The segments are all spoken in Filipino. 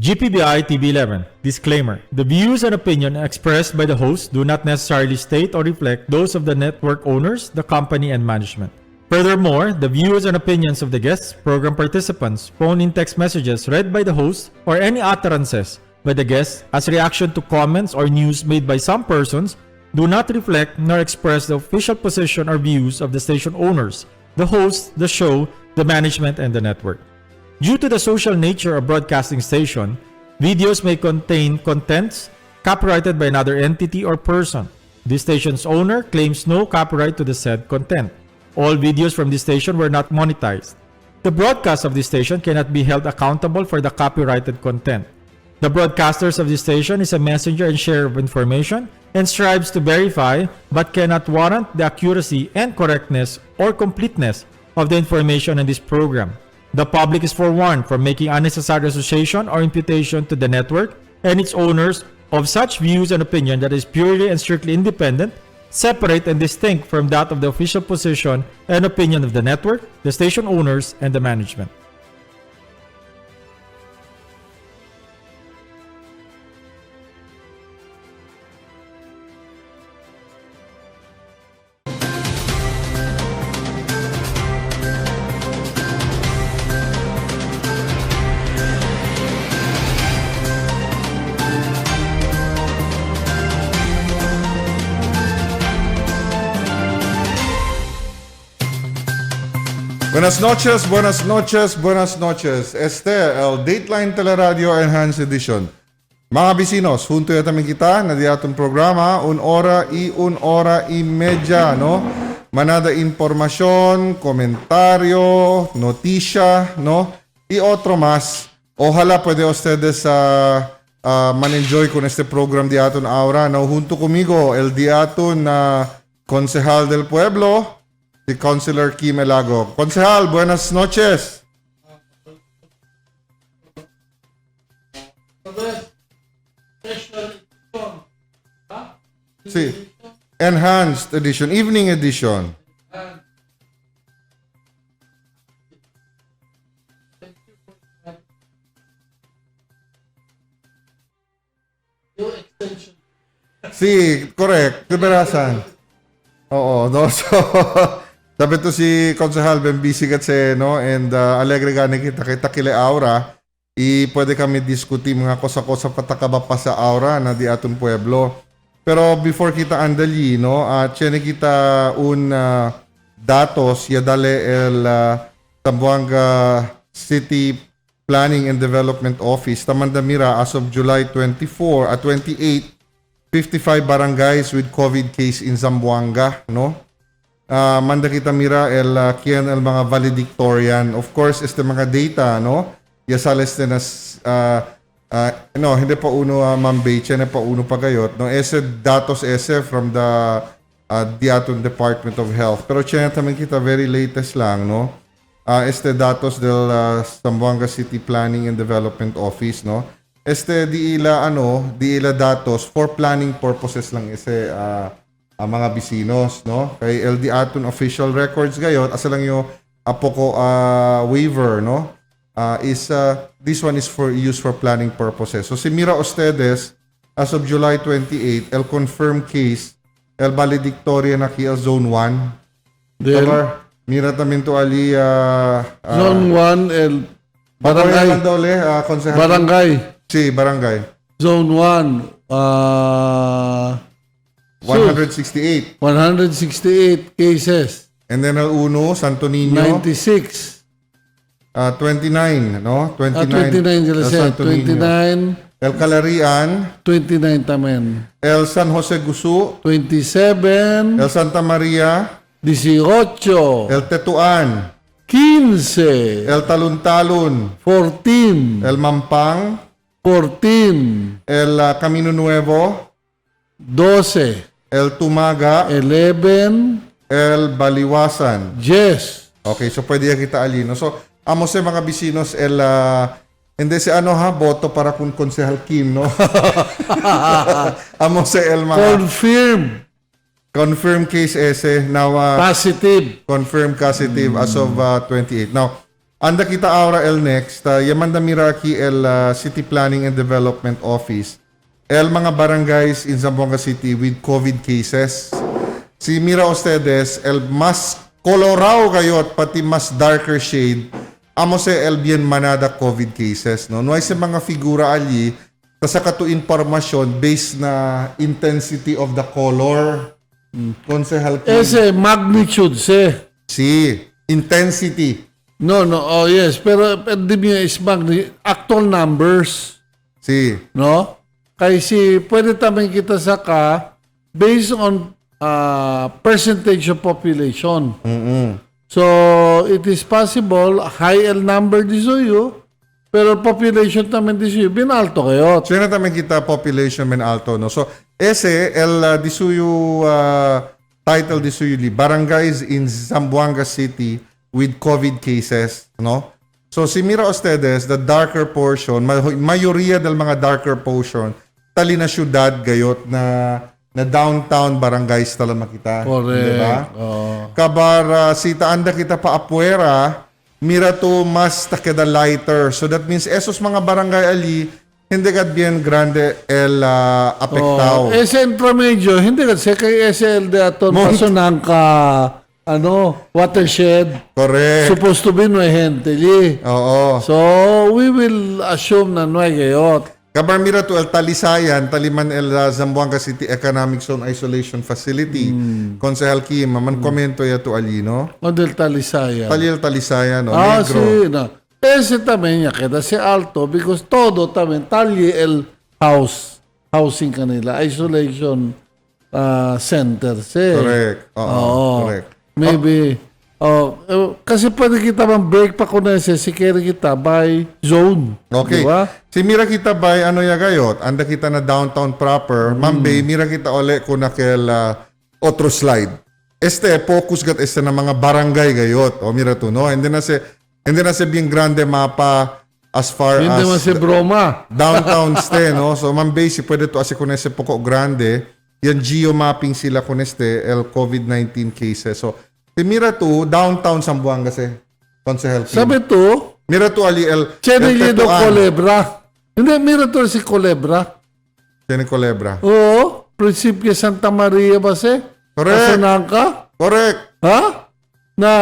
GPBI TV11. Disclaimer. The views and opinion expressed by the host do not necessarily state or reflect those of the network owners, the company, and management. Furthermore, the views and opinions of the guests, program participants, phone-in text messages read by the host, or any utterances by the guests as reaction to comments or news made by some persons do not reflect nor express the official position or views of the station owners, the host, the show, the management, and the network. Due to the social nature of broadcasting station, videos may contain contents copyrighted by another entity or person. The station's owner claims no copyright to the said content. All videos from this station were not monetized. The broadcast of this station cannot be held accountable for the copyrighted content. The broadcasters of this station is a messenger and sharer of information and strives to verify but cannot warrant the accuracy and correctness or completeness of the information in this program. The public is forewarned from making unnecessary association or imputation to the network and its owners of such views and opinion that is purely and strictly independent, separate and distinct from that of the official position and opinion of the network, the station owners, and the management. Buenas noches, buenas noches, buenas noches. Este el Dateline Teleradyo Enhanced Edition. Mga bisinos, junto namin kita na di atong programa, 1 hora y media, no? Manada informasyon, komentaryo, notisya, no? Y otro más. Ojalá puede ustedes man-enjoy con este program di aton ahora, no? Junto conmigo, el di aton Concejal del Pueblo, si Councilor Kim Elago. Concejal, buenas noches. Sí. Enhanced edition, evening edition. Sí, correct. Kiberasan. Oo, no? So, sabi to si Concejal, ben busy kasi, no? And alegre gani kita kile aura. Pwede kami diskuti mga kosa-kosa patakaba pa sa aura na di aton pueblo. Pero before kita andali, no? Tiene kita datos ya dale el Zamboanga City Planning and Development Office. Tamandamira as of July 28, 55 barangays with COVID case in Zamboanga, no? Manda kita mira kian el mga valedictorian. Of course, este mga data, no? Yasales na no, hindi pa uno Mambay, na pa uno pagayot, no? Ese datos from the Diaton Department of Health. Pero tiyan naman kita very latest lang, no? Este datos del Zamboanga City Planning and Development Office, no? Di ila datos for planning purposes lang mga bisinos, no? Kay LD aton official records gayot asa lang yung apoko waiver, no? This one is for use for planning purposes. So si mira ustedes as of July 28 el confirmed case el valedictoria na ki zone 1. Mira tamin to ali zone 1 el barangay barangay. Si barangay. Zone 1 168 cases. And then el uno Santo Niño 96 29, no? 29 El Calarian 29 tamen. El San Jose Gusu 27 El Santa Maria 18 El Tetuan 15 El Talun-Talun 14 El Mampang 14 El Camino Nuevo 12 El Tumaga 11 El Baliwasan. Yes. Okay, so pwede kita alino. So, amo sa mga bisinos hindi si boto para kung Konsehal Kim, no? Amo sa mga confirm case ese now positive confirm positive as of 28. Now, anda kita ahora el next, Yamanda Miraki el City Planning and Development Office, el mga barangays in Zamboanga City with COVID cases. Si mira ustedes, el mas colorado kayo at pati mas darker shade, amo se el bien manada COVID cases. No hay sa mga figura ali, sa katu informasyon based na intensity of the color. Konsehal Kim. Ese magnitude, Si, intensity. No, oh yes, pero di mo is actual numbers, Si. no? Kasi pwede tamin kita saka based on percentage of population. So, it is possible, high L number di suyo, pero population tamin di suyo, binalto kayo. So, yun na tayo kita population men alto, no? So, ese, di suyo, title di suyo li, Barangays in Zamboanga City with COVID cases, no? So, si mira ustedes, the darker portion, mayoría del mga darker portion, tali na syudad gayot na downtown barangays tala makita. Correct. Diba? Kabar, sita anda kita pa apuera, mira to mas takeda lighter. So that means esos mga barangay ali, hindi kad bien grande el apektao. Ese intermedyo, hindi kasi kay SLD aton pasunang ka, watershed. Correct. Supposed to be nuwe gente li. Oo. So, we will assume na nuwe gayot. Kabar mira to el Talisayan, Taliman el Zamboanga City Economic Zone Isolation Facility. Konsehal Kim, man komento ya to ali, no? Model Talisaya. El Talisayan, no? Sí, no. Ese también ya queda si alto because todo también tali el housing kanila, isolation center. Correct. Oo, correct. Maybe, kasi pwede kita break pa kung nasa sikere kita by zone. Okay. Diba? Si mira kita by ano ya gayot, anda kita na downtown proper, Mambay, mira kita ole ko na kel otro slide. Focus gat na mga barangay gayot. O mira to, no? Hindi na se bien grande mapa as far Hindi man as si broma. downtown no? So Mambay, si pwede to asi kunese poko grande, yan geo-mapping sila kuneste el COVID-19 cases. So, si mira to, downtown Zamboanga kasi. Konsehal Kim. Sabi to, Mira to ali el Chenilido Tetuan. Culebra. Hindi, mira to si Culebra. Tiene Culebra. Oo, Prinsipyo Santa Maria ba si? Correct. Kasunang ka? Correct. Ha? Na.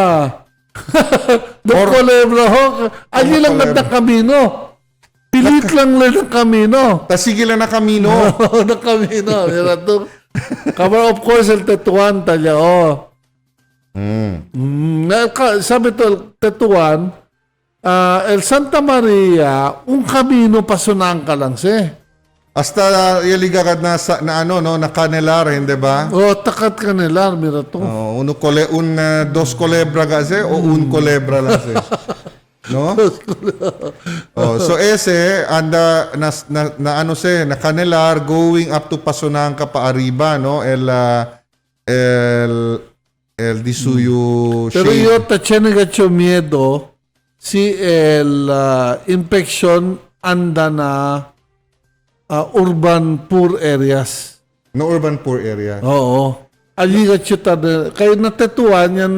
Culebra ho. Ali lang Culebra. na kamino. Pilit lang ng kamino. Tasigila na kamino. Na kamino. Mira to. Cover of course, el Tetuan talya. Sabi to, el Tetuan, el Santa Maria, un kamino pasunang ka lang siya. Hasta iligagad na kanelar, hindi ba? Takat ka nila, mira to. Dos culebra kasi o un culebra lang siya. No? So ese anda na kanelar going up to Pasunangka pa arriba, no? El disuyo Pero shade. yo tachen gacho miedo si el infection anda na urban poor areas. No urban poor area. Oo. Ali gacho kayo natetuan yan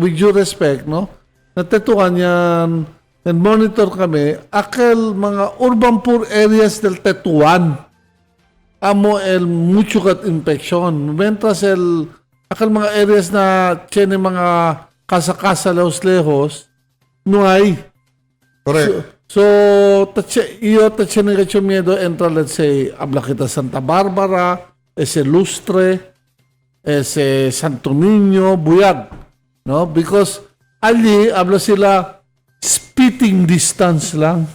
with due respect, no? Natetuan yan and monitor kami akal mga urban poor areas del Tetuan. Amo el mucho kat infection. Mientras akal mga areas na tiene mga kasa-kasa lehos-lehos, no hay. Correct. So, tache na gacho miedo entra, let's say, Ablakita Santa Barbara, ese Lustre, ese Santo Niño, Buyag. No? Because, ali, habla sila, spitting distance lang.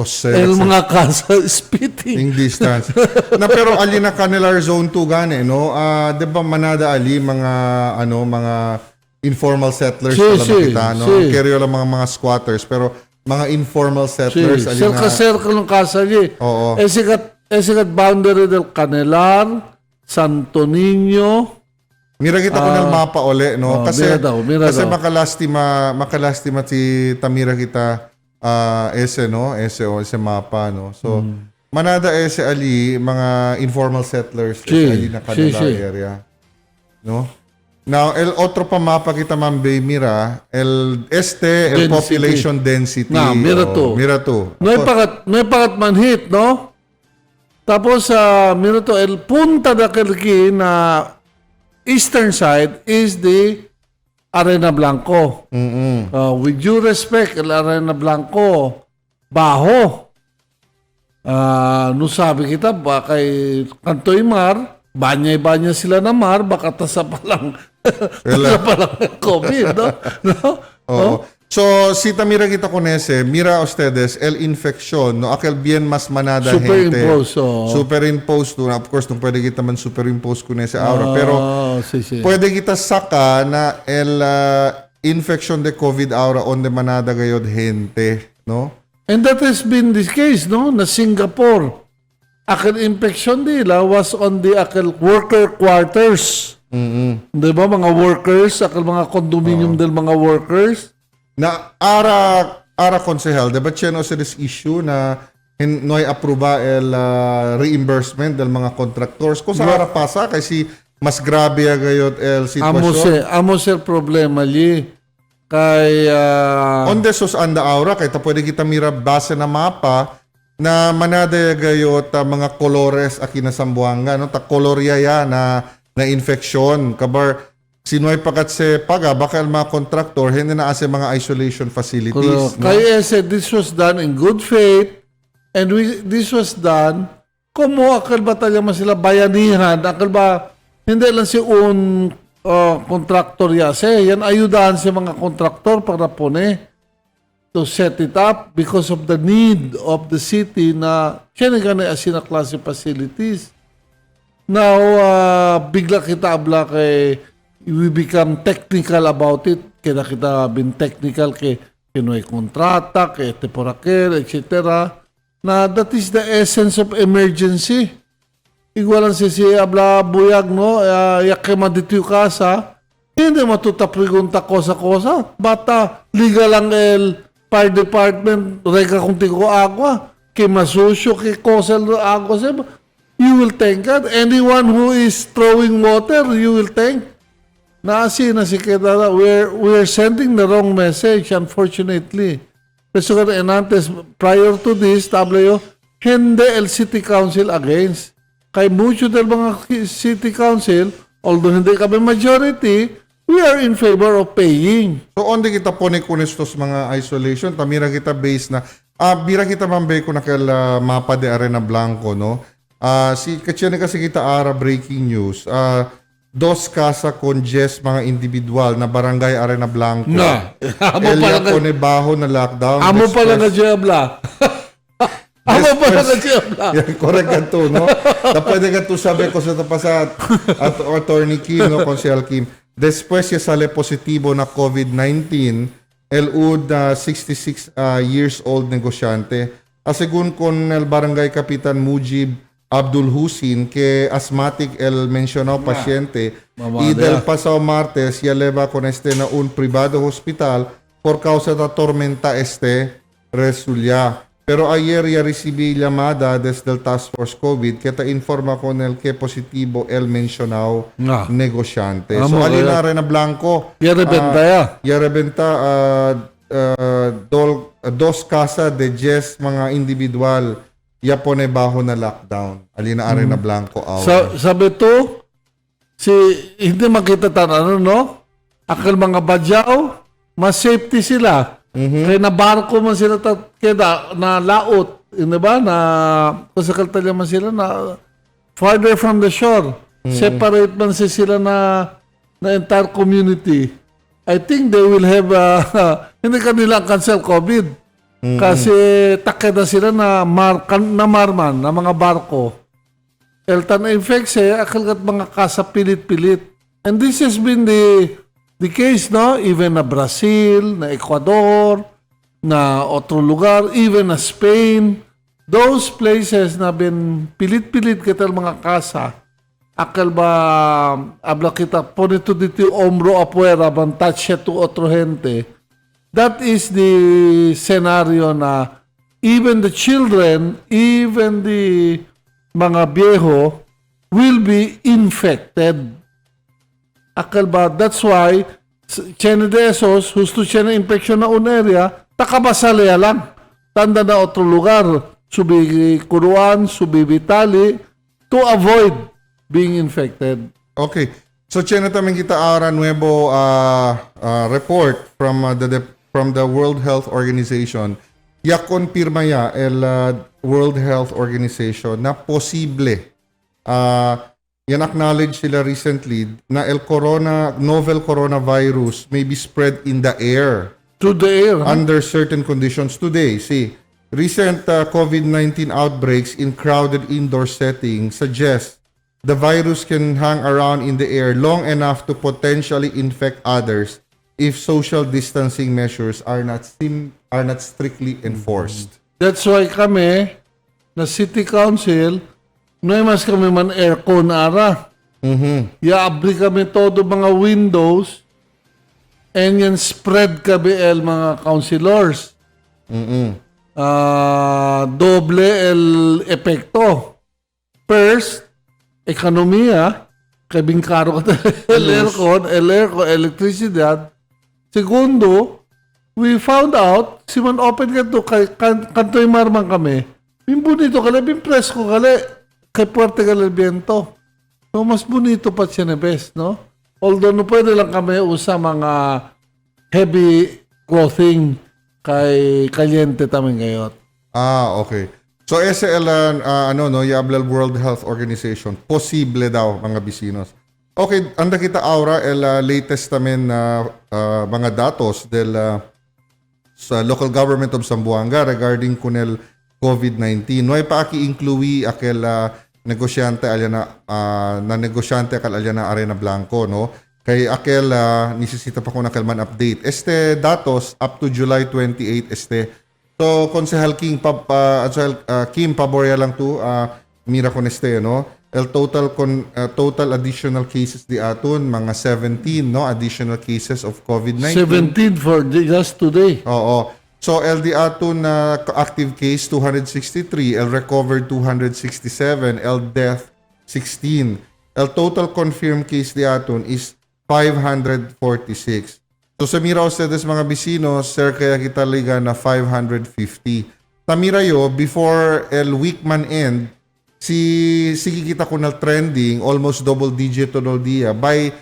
El mga kasa, spitting. In distance. Pero ali na Canelar Zone 2 gani, no? 'Di ba manada ali mga informal settlers pala makita, no? Keryo lang mga squatters, pero mga informal settlers ali na. Circle ng kasa ali. Oo. Esikat boundary del Canelar, Santo Niño. Mira kita ko ng mapa uli, no? Kasi mira daw. makalastima si Tamira kita ese mapa, no? So manada ese ali mga informal settlers ali na Canelar area, no? Now, el otro pa mapa kita mambe mira, el Density. population density. Na, mira to. Mira to. No hay pakat manhit, no? Tapos, mira to, el punta da Kalki na eastern side is the Arena Blanco. With due respect, el Arena Blanco, baho. No sabi kita, baka kantoy mar, banyay-banya sila na mar, baka tasa pa lang, tasa pa lang ng COVID, no? No? Oo. So, si Tamira kita konese, mira ustedes, el infection, no, aquel bien mas manada Superimpose, gente. Superimpose to. Of course, nung pwede kita man superimpose kunese aura. Pero, pwede kita saka na el infection de COVID aura on the manada gayod gente, no? And that has been the case, no? Na Singapore, akal infection nila was on the akal worker quarters. Di ba, mga workers, akal mga condominium del mga workers. Na ara konsehal, diba cheno sa this issue na noy apruba el reimbursement del mga contractors. Kung sa ara pasa, kasi mas grabe agayot el sitwasyon. Amo sir problema li. Kay... Onde sus anda aura, kaya pwede kita mira base na mapa na manada gayot mga kolores aki na Sambuanga, no? Ta kolorya ya na infection. Kabar, sinoy pakat se paga, baka mga contractor, hindi na ase mga isolation facilities. No? Kaya said this was done in good faith and this was done kumo akal ba talya man sila bayanihan, akal ba hindi lang si contractor yase, yan ayudahan si mga contractor para pone to set it up because of the need of the city na siya nga na asina klase facilities. Now, bigla kita abla kay we become technical about it. Kaya kita bin technical kay kinoy kontrata, kay temporaker, etc. Na that is the essence of emergency. Igualan si abla buyag, no? Yakema dito yung kasa, hindi matutapregunta kosa-kosa. Bata, liga lang el fire department, rega kung tiko agwa, kay masusyo, kay kosel agwa siya. You will thank God. Anyone who is throwing water, you will thank. Si kita, we're sending the wrong message, unfortunately. Kasi antes, prior to this, tablayo, hindi el City Council against. Kay mucho del mga City Council, although hindi kami majority, we are in favor of paying. So, onde kita pone kunestos mga isolation, tamira kita base na, bira kita mambay ko na kail mapa de Arena Blanco, no? Kasi kita ara breaking news, dos casa con 10 mga individual na barangay Arena Blanco. Na. Elia pone baho na lockdown. Amo pala na jabla. Amo pala na jabla. Correct ka to, no? Pwede ka to sabi ko sa tapasat at Attorney Kim, no? Consel Kim. Después ya sale positibo na COVID-19, el UD 66 years old negosyante. Según con el barangay Kapitan Mujib Abdul Husin, que asthmatic el mencionado paciente, y del pasado martes ya leva con na un privado hospital por causa de tormenta resulya. Pero ayer ya recibí llamada desde el Task Force COVID que te informa con el que positivo el mencionado negosyante. So, alina Arena Blanco. Ya rebenta ya rebenta dos casa de 10 mga individual ya pone bajo na lockdown. Alina Arena Blanco. Sabi to, hindi makita tanan, no? Akal mga badyaw, mas safety sila. Kaya na barko man sila kaya na laot, hindi ba? Na kusakal talya man sila na farther from the shore. Separate man sila na entire community. I think they will have hindi kanila cancel COVID. Kasi takya na sila na marman na mga barko. Eltan effects akal kat mga kasa pilit-pilit. And this has been the case, no? Even na Brazil, na Ecuador, na otro lugar, even na Spain. Those places na bin pilit-pilit kita mga kasa. Akal ba, abla kita, ponito dito ombro apuera, ban touch siya to otro gente. That is the scenario na even the children, even the mga viejo will be infected. Akal ba? That's why, Chene de esos, husto Chene infection na un area, takabasalaya lang. Tanda na otro lugar. Subi kuruan, subi vitali, to avoid being infected. Okay. So, chena también kita ahora nuevo report from the World Health Organization. Ya confirma ya el World Health Organization na posible. Yan acknowledge sila recently na novel coronavirus may be spread in the air. To the air. Under certain conditions today. See, recent COVID-19 outbreaks in crowded indoor settings suggest the virus can hang around in the air long enough to potentially infect others if social distancing measures are not strictly enforced. That's why kami, na City Council, mas kami man aircon ara. Yaabri kami todo mga windows and yan spread kami mga councilors. Doble el epekto. First, ekonomiya, kabing karo ka el aircon, electricidad. Segundo, we found out, si man open ka to, kantoy marman kami, bin bonito kala, bin presko kala, kay puwerte kala viento. So, mas bonito pa siya na best, no? Although, no pwede lang kami usa mga heavy clothing kay kaliente tamin ngayon. Okay. So, SL, Yablal World Health Organization, posible daw, mga bisinos. Okay, anda kita aura el latest tamen na mga datos sa local government of Zamboanga regarding kunel COVID-19. Noy pa aki-inclui akel negosyante alyana na negosyante akal alyana Arena Blanco, no? Kay akel nisisita pa ko na kalman update. Este datos up to July 28 So Konsehal Kim paborya lang to mira kon no? El total additional cases di aton mga 17 no additional cases of COVID-19. 17 for just today. Oo. So el di aton active case 263, el recovered 267, el death 16. El total confirmed case di aton is 546. So sa mira ustedes mga bisinos, sir kaya kita liga na 550. Tamira yo before el week man end sige kita ko na trending almost double digit all dia by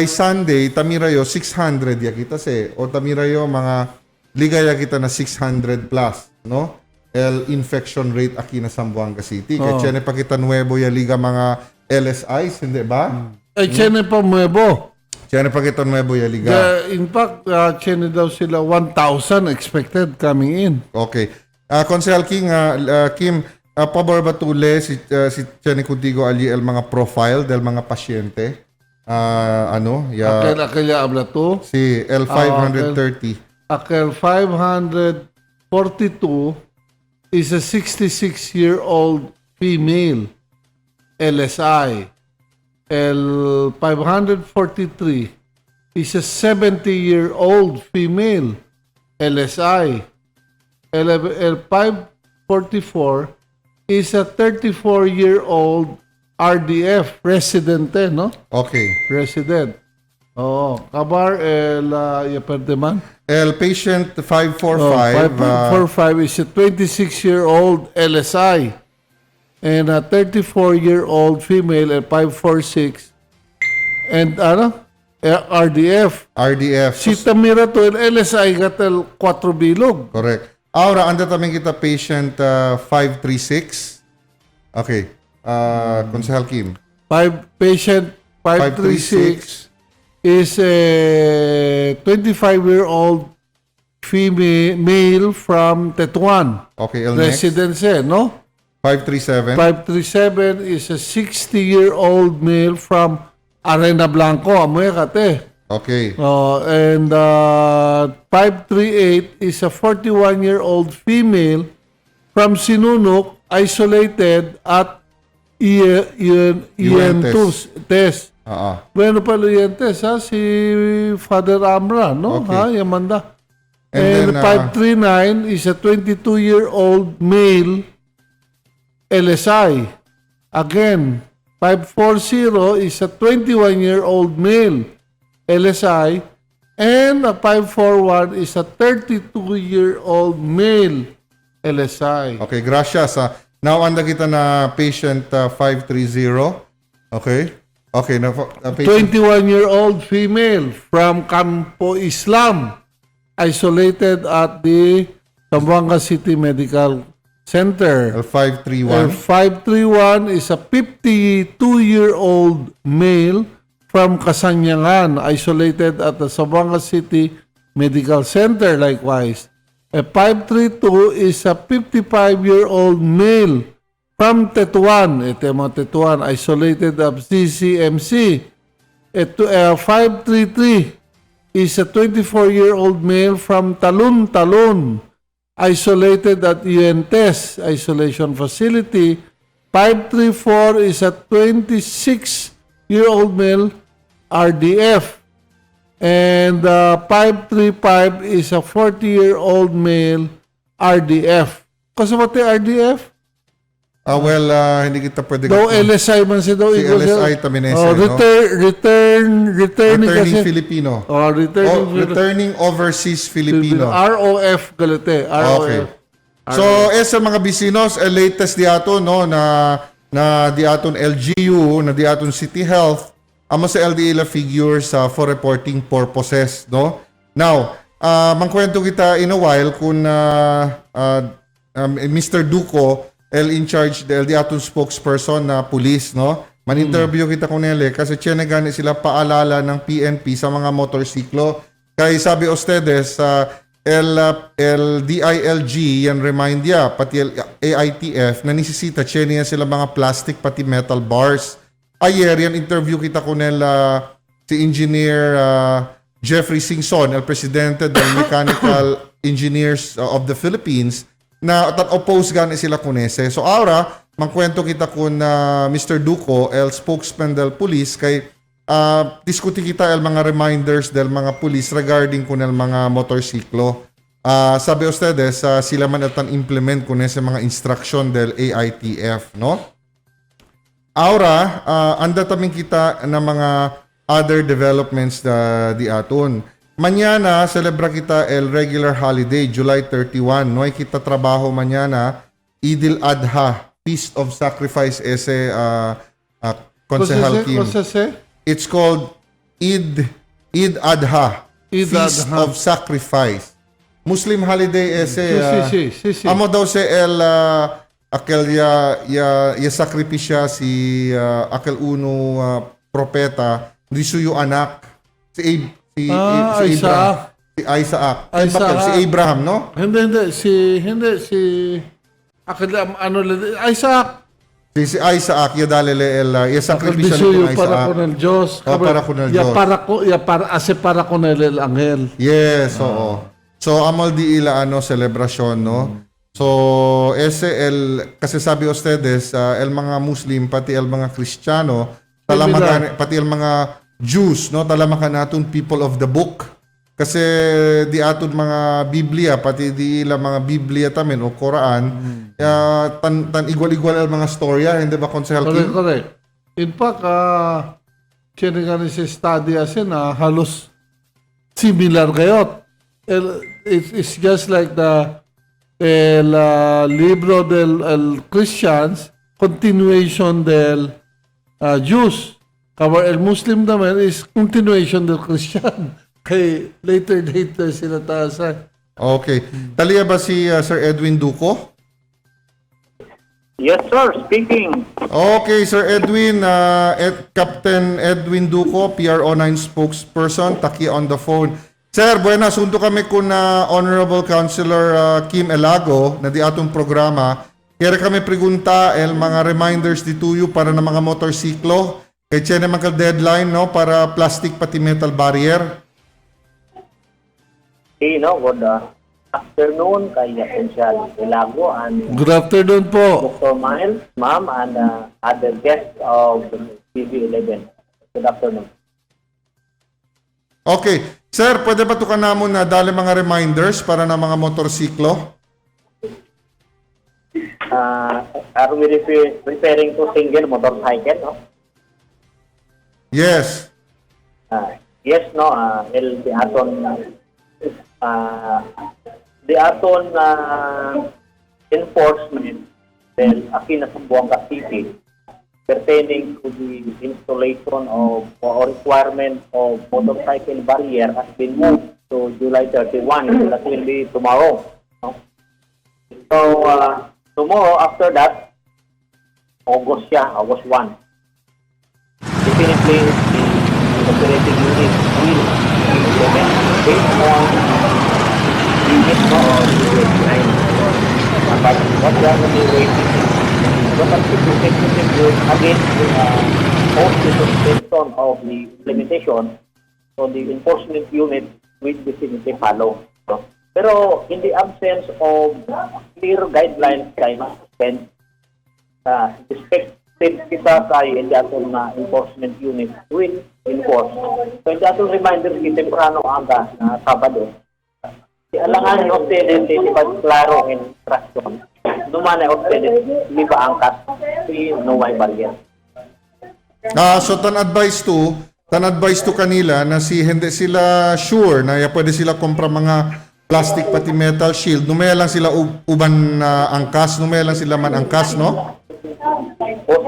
Sunday tamira yo 600 ya kita o tamira yo mga liga ya kita na 600 plus no el infection rate aki na Zamboanga City kaya chene pa kita nuevo ya liga mga LSIs hindi ba chene pa nuevo chene pa kita nuevo ya liga in fact chene daw sila 1,000 expected coming in. Okay. Konsehal Kim pabor ba tule si Chene Contigo ali el mga profile del mga pasyente? Akel habla to? Si el 530. Akel 542 is a 66-year-old female LSI. El 543 is a 70-year-old female LSI. El 544 is a 34-year-old RDF residente, no? Okay. Resident. Kabar man. El patient 545 545 is a 26-year-old LSI and a 34-year-old female at 546 and RDF. Si Tamira to LSI gatel 4 bilog. Correct. Ahora, anda también kita patient 536. Okay. Konsehal Kim. Patient 536 is a 25-year-old female male from Tetuan. Okay, residence, no? 537. 537 is a 60-year-old male from Arena Blanco. Amoy kate. Okay. And 538 is a 41-year-old female from Sinunok, isolated at Ientus test. Bueno pala Ientes, si Father Amra, no? Okay. Yamanda. And then 539 is a 22-year-old male LSI. Again, 540 is a 21-year-old male LSI, and a 541 is a 32-year-old male LSI. Okay, gracias. Now, anda kita na patient 530. Okay? Okay, na patient 21-year-old female from Campo Islam, isolated at the Zamboanga City Medical Center. L531. L531 is a 52-year-old male from Kasanyangan, isolated at the Zamboanga City Medical Center likewise. A 532 is a 55-year-old male from Tetuan. Ito yung mga Tetuan, isolated at CCMC. A 533 is a 24-year-old male from Talon, isolated at UNTES Isolation Facility. 534 is a 26-year-old male RDF. And 535 is a 40-year-old male RDF. Kasi pati RDF? Hindi kita pwede Daw LSI man siya daw. si LSI Taminese, Returning kasi. Filipino. Returning Overseas Filipino. ROF galite. Okay. So, sa mga bisinos, latest diato, no, na diaton LGU, na diaton City Health, amo sa LDA figures for reporting purposes, no? Now, mangkwento kita in a while kung Mr. Duco, in charge the LDA spokesperson na police, no? Man-interview kita kung nila kasi gani sila paalala ng PNP sa mga motorsiklo. Kaya sabi ustedes, LDILG, yan remind ya, pati AITF, na nisisita, niya sila mga plastic, pati metal bars. Ayer, yan interview kita ko nila si Engineer Jeffrey Singson, el Presidente del Mechanical Engineers of the Philippines, na oppose gani sila kunese. So, ahora, magkwento kita kun Mr. Duco, el spokesman del police, kay diskuti kita el mga reminders del mga police regarding kun el mga motorsiklo. Sabi ustedes, sila man atan implement kunese mga instruction del AITF, no? Ahora, anda taming kita na mga other developments di aton. Mañana, celebra kita el regular holiday, July 31. No ay kita trabaho mañana, Idil Adha, Feast of Sacrifice, Konsehal Kim. It's called Eid Adha, Feast of Sacrifice. Muslim holiday amo daw se el akel ya sakripisya si akel uno propeta di suyo anak si Isaac. Isaac. Si Abraham, no? Hindi si Isaac. Si Isaac ya dalele ya sakripisya ni Isaac. Para con el Dios. Para con el Dios. Para con el angel. Yes, oo. So amal di ila celebration, no? So kasi sabi ustedes el mga Muslim pati el mga Kristiyano pati el mga Jews, no, talamakan natin people of the book. Kasi di aton mga Biblia, pati di ila mga Biblia tamen o Quran, tan igual-igual ang mga storya, hindi ba, Konsehal Kim? Correct. In fact, nga si study asin halos similar kayo. It's just like the libro del Christians, continuation del Jews. Kabar el Muslim naman is continuation del Christian. Kay later date na sila taasan. Okay. Taliya ba si Sir Edwin Duco? Yes, sir. Speaking. Okay, Sir Edwin. Captain Edwin Duco, PRO9 spokesperson. Taki on the phone. Sir, buenas. Sunto kami kun Honorable Councilor Kim Elago na di atong programa. Kaya kami pregunta el mga reminders di tuyo para na mga motorsiklo. Kaya siya naman ka-deadline, no, para plastic pati metal barrier. Good afternoon kay Essential Ilago and Good afternoon po. Dr. Miles, ma'am, and other guests of TV11. Good afternoon. Okay. Sir, pwede ba tukan namon na dali mga reminders para na mga motorsiklo? Are we referring to single motorcycle, no? Yes. Yes, no, the aton enforcement del akin na Sambuanga City pertaining to the installation of or requirement of motorcycle barrier has been moved to July 31. That will be tomorrow. No? So, tomorrow after that, August 1. Definitely, the operating unit will implement based on the unit or the design. But what we are only waiting is what are the executive against the post the suspension of the implementation, so the enforcement unit will definitely follow. No? Pero in the absence of clear guidelines kay suspend, expected kita kay hindi atong enforcement unit will enforce. So hindi atong reminder kita temprano aga na Sabado. Si alangan ni obtedent di ba klaro in instruction. Duman ay obtedent di ba angkas si no way barrier. So tan-advise to kanila na si hindi sila sure na pwede sila kompra mga plastic pati metal shield. Numaya lang sila uban na angkas, numaya lang sila man angkas, no?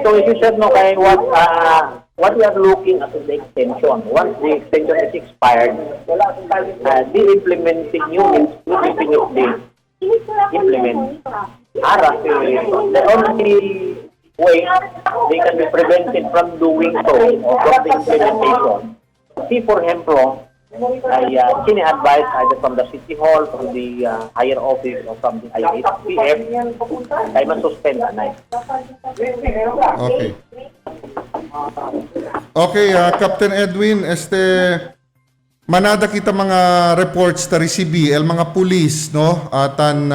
So if you said no kay what we are looking at the extension. Once the extension is expired, the implementing units will definitely implement. The only way they can be prevented from doing so or from the implementation. See, for example, I advise either from the City Hall, from the higher office, or from the IAPF, ay masuspend na. Okay. Okay, Captain Edwin, manada kita mga reports ta resibi el mga pulis, no? Tan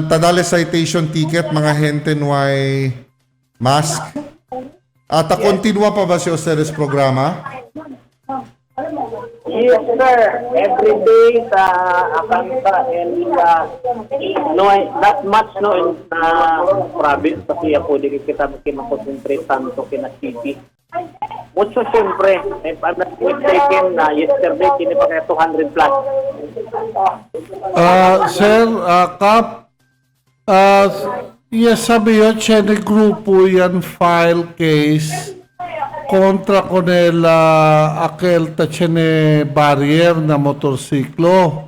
tadale citation ticket mga hente nuay mask. At continua pa ba si ustedes programa? Yes, sir. Every day sa Akanta and no, not much no in province kasi ako di kita makonsentrate tanto kina city. Mucho siyempre, if I'm not mistaken, yesterday kini pa kaya 200 plus. Sir, Kap, yes, sabi yun, Chene Grupo yan file case kontra konela akel ta Chene barrier na motorsiklo.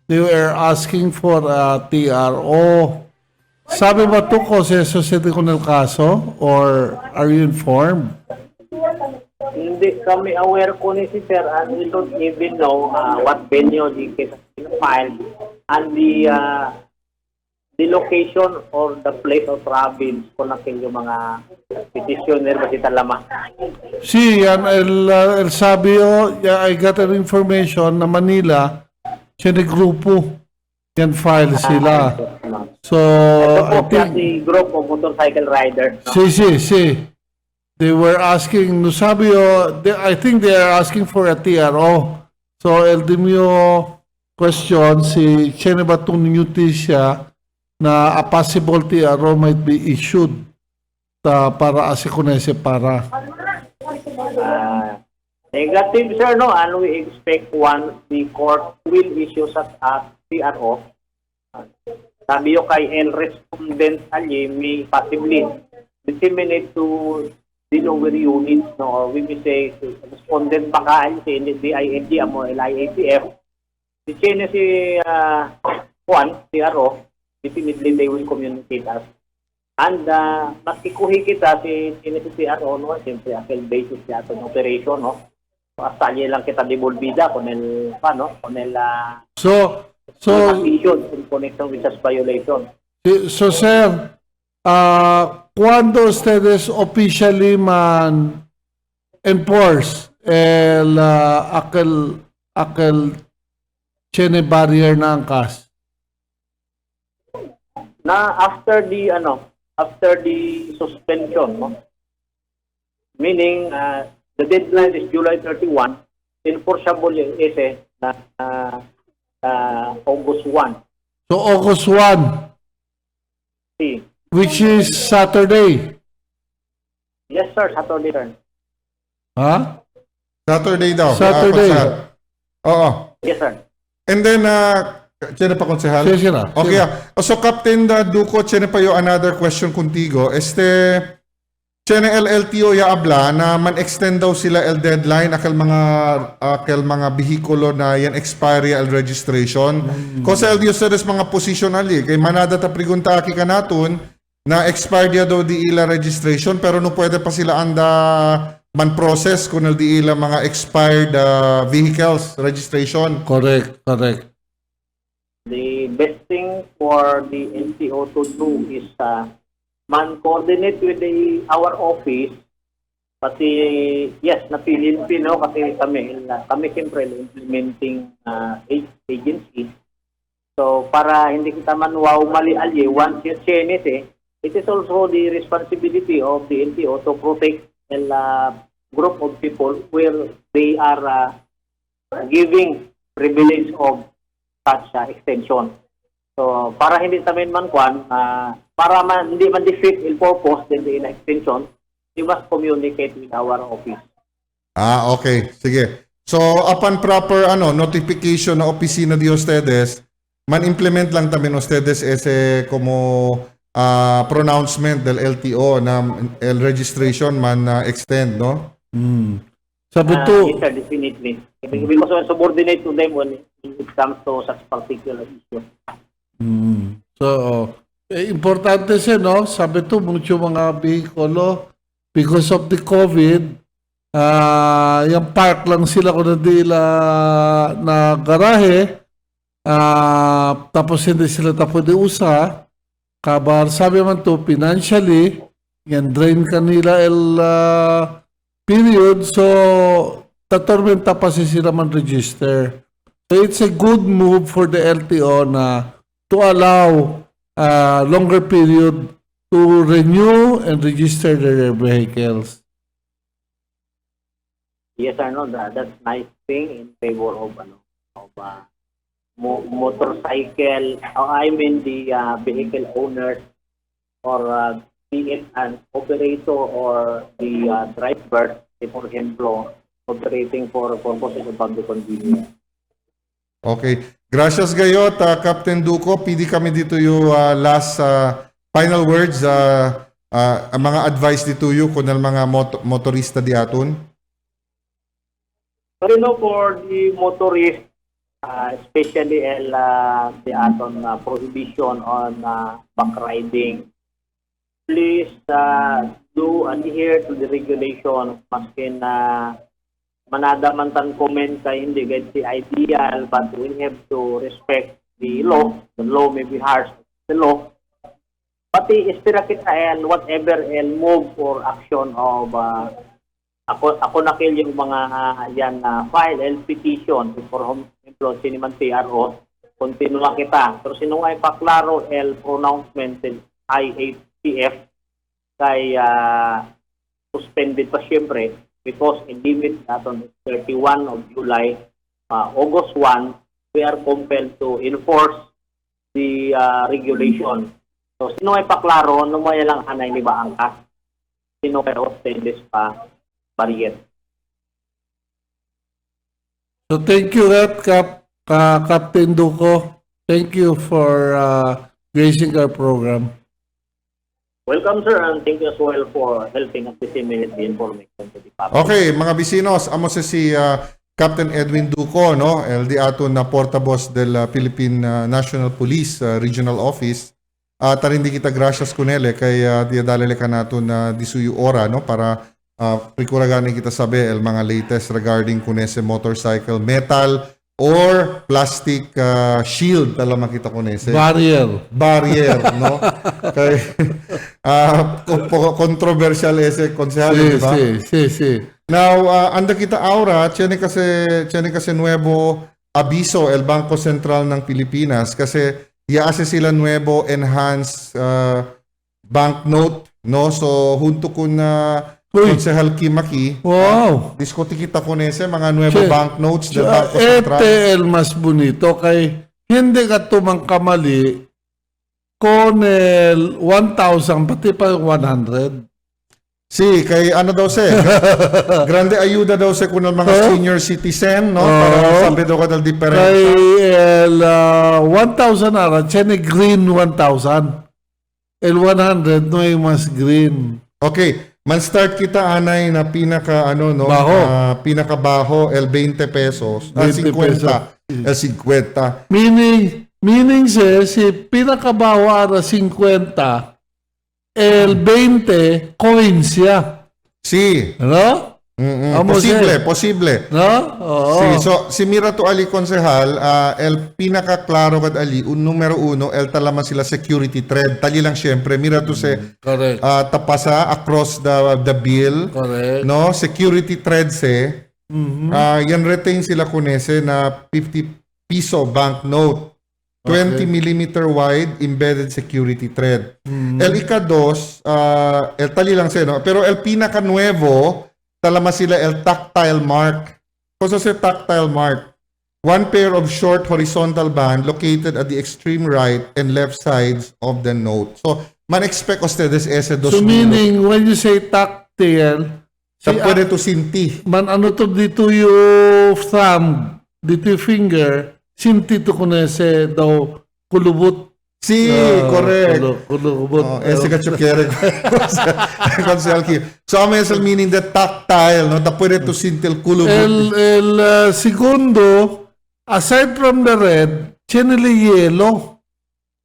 They were asking for a TRO. Sabi ba ito ko sa society ko ng kaso or are you informed? Hindi kami aware ko ni si sir and we don't even know what venue the case has been filed and the location or the place of province kung nakin yung mga petitioner ba si Talama. Si yan, el Sabio, I got an information na Manila, Chene Grupo, yan file sila. So, I think the group of motorcycle riders. No? si. They were asking, no Sabio, I think they are asking for a TRO. So, el dimyo question, si Chene Batong Nutisya, na a possible TRO might be issued para asikunese para. Negative, sir, no? And we expect once the court will issue such a TRO, sabi yung kay el respondent ali may possibly disseminate to the lower units, no? Or we may say, respondent pa ka si DING mo LIAPF. Si Chene si Juan, TRO, definitely they will communicate us. And makikuhi kita si TRO, no? Siyempre, akil basis niya itong operation, no? So, hasta niya lang kita devolvida con el, con el So, issued in connection with such violation. so sir, ¿cuándo ustedes officially man enforce aquel Chene barrier na angkas? Na after the suspension, no? Meaning the deadline is July 31, enforceable is na August 1. So August 1, See. which is Saturday. Yes, sir, Saturday. Sir. Ha? Saturday daw. Saturday. Konsehal. Oo. Yes, sir. And then, tiene pa konsehal? Sí, sira. Okay. So, Captain Duco, tiene pa yo another question contigo. Tiene el LTO ya habla na man-extend daw sila el deadline akel mga bihikulo na yan expiry el registration. Kasi el Dios seres mga positional kay manada ta pregunta aki kanatun na expired ya daw di ila registration pero no pwede pa sila anda man process kung di ila mga expired vehicles registration. Correct. The best thing for the NTO to do is man-coordinate with our office. Pati, yes, napili no, kasi kami siyempre implementing agency. So, para hindi kita man mali-alye, once you change it, it is also the responsibility of the NTO to protect a group of people where they are giving privilege of such extension. So, para hindi tamin man hindi man defeat il purpose din the extension, we must communicate with our office. Okay. Sige. So, upon proper notification na opisina de ustedes, man-implement lang tamin ustedes ese como pronouncement del LTO na el registration man extend, no? Sabi to, Yes, sir, definitely. Because we subordinate to them when it comes to such particular issue. so, importante siya, no? Sabi to, mucho mga bihikulo, because of the COVID, yung park lang sila kung nadila na garahe, tapos hindi sila tapos di usa, kabar sabi man to, financially, yan drain kanila period, so tatormenta pa sila man register. So it's a good move for the LTO na to allow longer period to renew and register their vehicles. Yes, sir, no, that's nice thing in favor of motorcycle, the vehicle owners, or be it an operator or the driver, for example, operating for purposes of public convenience. Okay. Gracias gayot, Captain Duco. Pidi kami dito yung last final words, mga advice dito yung kung mga motorista di atun. Pero for the motorist, especially the aton prohibition on back riding, please do adhere to the regulation. Maskin manada man tan comment kay hindi gayud si ideal, but we have to respect the law. The law may be harsh, the law. Pati espera kita whatever move or action of ako nakil yung mga file petition for home employee siniman TRO, continue kita. Pero sino nga ipaklaro pronouncement del IATF kay suspended pa siyempre because in limit on 31 of July, August 1, we are compelled to enforce the regulation. So sino nga ipaklaro, numaya lang anay ni ba angkas? Sino kayo suspended pa barrier? So thank you, Captain Duco. Thank you for gracing our program. Welcome, sir, and thank you as well for helping us disseminate the information to the public. Okay, mga bisinos, amo si Captain Edwin Duco, no? El di ato na portavoz del Philippine National Police Regional Office. Tarindi kita gracias kunele kay diadalele ka nato na disuyo ora, no? Para prikuragani kita sabi el mga latest regarding kunese motorcycle metal or plastic shield tala makita kunese. Barrier, no? Kay controversial ese konsehal, di ba? Sí. Now, anda kita aura, tiene kasi nuevo abiso el Bangko Sentral ng Pilipinas kasi iaase sila nuevo enhanced banknote, no? So, junto kun Konsehal Kimaki, Wow! diskuti kita kunese mga nuevo banknotes del Bangko Sentral. El mas bonito kay hindi ka tumang kamali con el 1,000 pati pa 100. Si, kay ano daw se? Grande ayuda daw se kunal mga senior citizen, no? Para sabi daw ka dal Kay diferensya. el 1,000 ara, tiene green 1,000. El 100 no hay mas green. Okay, man-start kita anay na pinaka ano no, Baho. pinakabaho el 20 pesos, 20 pesos. 50, el 50. Meaning si pinakabawa ara 50, el 20 coin siya. Si, No? Amo posible, siya. posible. No? Oo. Si, so si Mira to Ali konsehal, el pinaka-klaro kad Ali, numero uno, el talaman sila security thread. Tali lang syempre, Mira to se Correct. tapasa across the bill. Correct. No, security thread se. Yan retain sila kunese na 50 piso banknote. 20 millimeter wide embedded security thread. El ika-dos, el tali lang se, no? Pero el pinaka-nuevo, talama sila el tactile mark. Cosa se tactile mark? One pair of short horizontal band located at the extreme right and left sides of the note. So, man-expect ustedes ese dos So meaning, when you say tactile, sa pwede to sinti. man ano to dito yung thumb, dito yung finger, sinti to kunese daw kulubot. Si, correct. Kulubot. Ese ka chukere. Konsel Kim. So, ang meaning the tactile, no? Da pwede to sintil kulubot. El segundo, aside from the red, chinili yellow.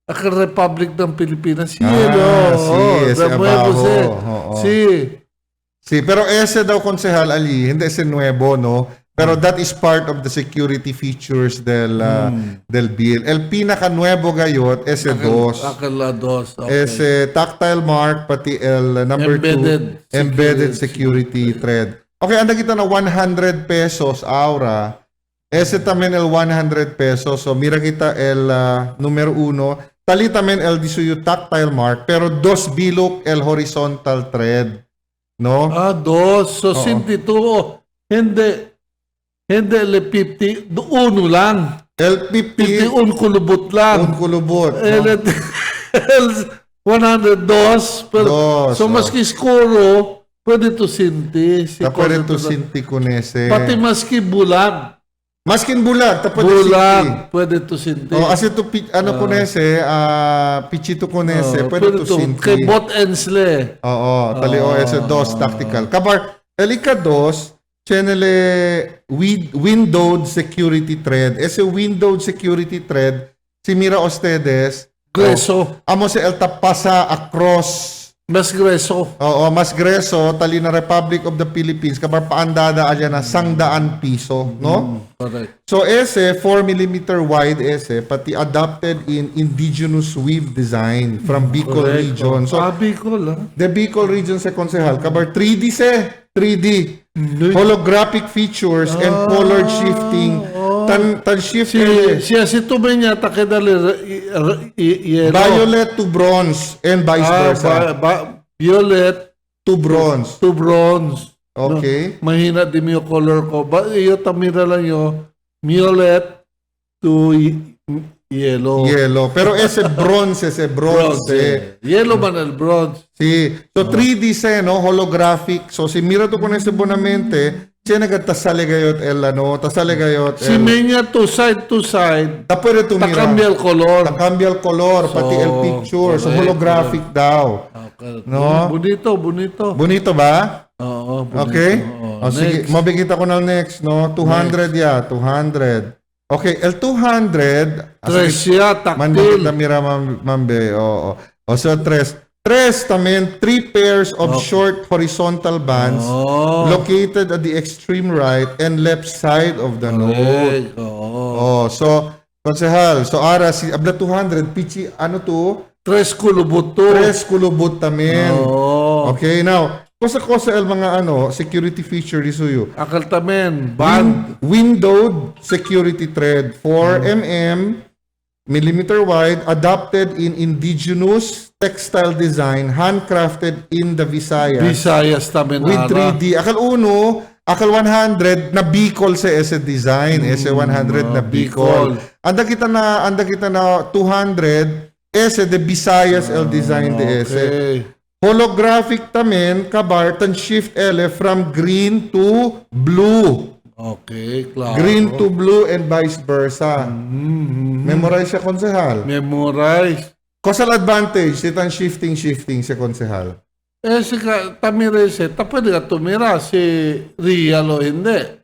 Ang Republic ng Pilipinas, yellow. ese abajo. Oo. Si, pero ese daw konsehal Ali, hindi ese nuevo, no? Pero that is part of the security features del bill. El pinaka-nuevo gayot, ese dos. Akala dos. Okay. Ese tactile mark, pati el number embedded security thread. Okay, anda kita na 100 pesos aura. Ese tamen el 100 pesos. So, mira kita el numero uno. Tali tamen el disuyo tactile mark, pero dos bilog el horizontal thread. No? Dos. So, sinti to. Hindi le 50, uno lang. El 50 50, un kulubot lang. un kulubot. El, No? el 102. Pero, Dos, so, maski skoro, pwede to sinti. Si Ta pwede to konse sinti kunese. Pati maski bulag. Maskin bulag, ta pwede sinti. Bulag, pwede to sinti. Oh, as ito, ano kunese, pichito kunese, pwede to sinti. Kay both ends le. Oo, tali ese dos tactical. Kabar, el ika-dos, chenele windowed security thread. Ese windowed security thread, si mira ustedes, Greso. amo se el tapasa across. Mas greso. Oo, mas greso, tali na Republic of the Philippines, kabar paandada alya na 100 piso, no? Correct. So ese 4 millimeter wide ese pati adopted in indigenous weave design from Bicol region. So Bicol, the Bicol region sa konsehal kabar 3D se 3D holographic features and colored shifting tan shift si Tumay niya takidali yellow. violet to bronze and vice versa Violet to bronze. to bronze. Okay. Mahina din yung color ko. Iyo tamira lang yung violet to yellow. Yellow. Pero ese bronze. Yellow man el bronze. Sí. So 3D se no holographic. So si mira to con ese bonamente, siya nagtasale gayot el ano, tasale gayot Si Menya to side, ta pwede to mira. takambia el color. Takambia el color, pati el picture. So correct, holographic daw. Okay. No? Bonito. Bonito ba? Oo, bonito. Okay? Oo. O sige, Next. mabigita ko ng next, no? 200 ya, 200. Okay, el 200, Tres siya, mandikit na taktil. mira mambe, oo. O so tres tamen, 3 pairs of short horizontal bands Oh. located at the extreme right and left side of the note. Correct. Oo. Oh, so konsehal, so ara si abla 200 pichi ano to? Tres kulubot to. Tres kulubot tamen. Oo. Okay, now, kosa el mga ano, security feature di suyo. Akal tamen, band. Windowed security thread 4 millimeter wide, adopted in indigenous textile design, handcrafted in the Visayas Visayas tamen with ara. 3D. Akal 100 na Bicol sa ese design, ese 100 na Bicol. Anda kita na 200 ese the Visayas el design de ese. Okay. Holographic tamen, kabar, tan shift L from green to blue. Okay, klaro. Green to blue and vice versa. Memorize siya, konsehal. Memorize. Causal advantage, sitan shifting si konsehal. Si Tamirese, pwede ka tumira si real o hindi.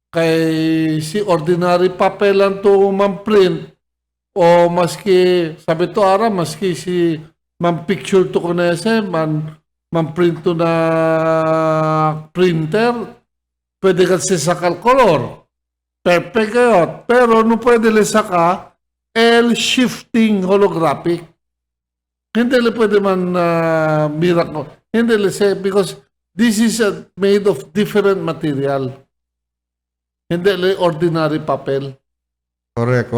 Kay si ordinary papel lang to man-print o maski, sabi to ara, maski si man-picture to kunese, man-print to na printer, pwede ka sisakal color. Perfect kayo. Pero no pwede lisaka, L-shifting holographic. Hindi le pwede man miracle. Hindi le say, because this is made of different material. Hindi le ordinary papel. Correct,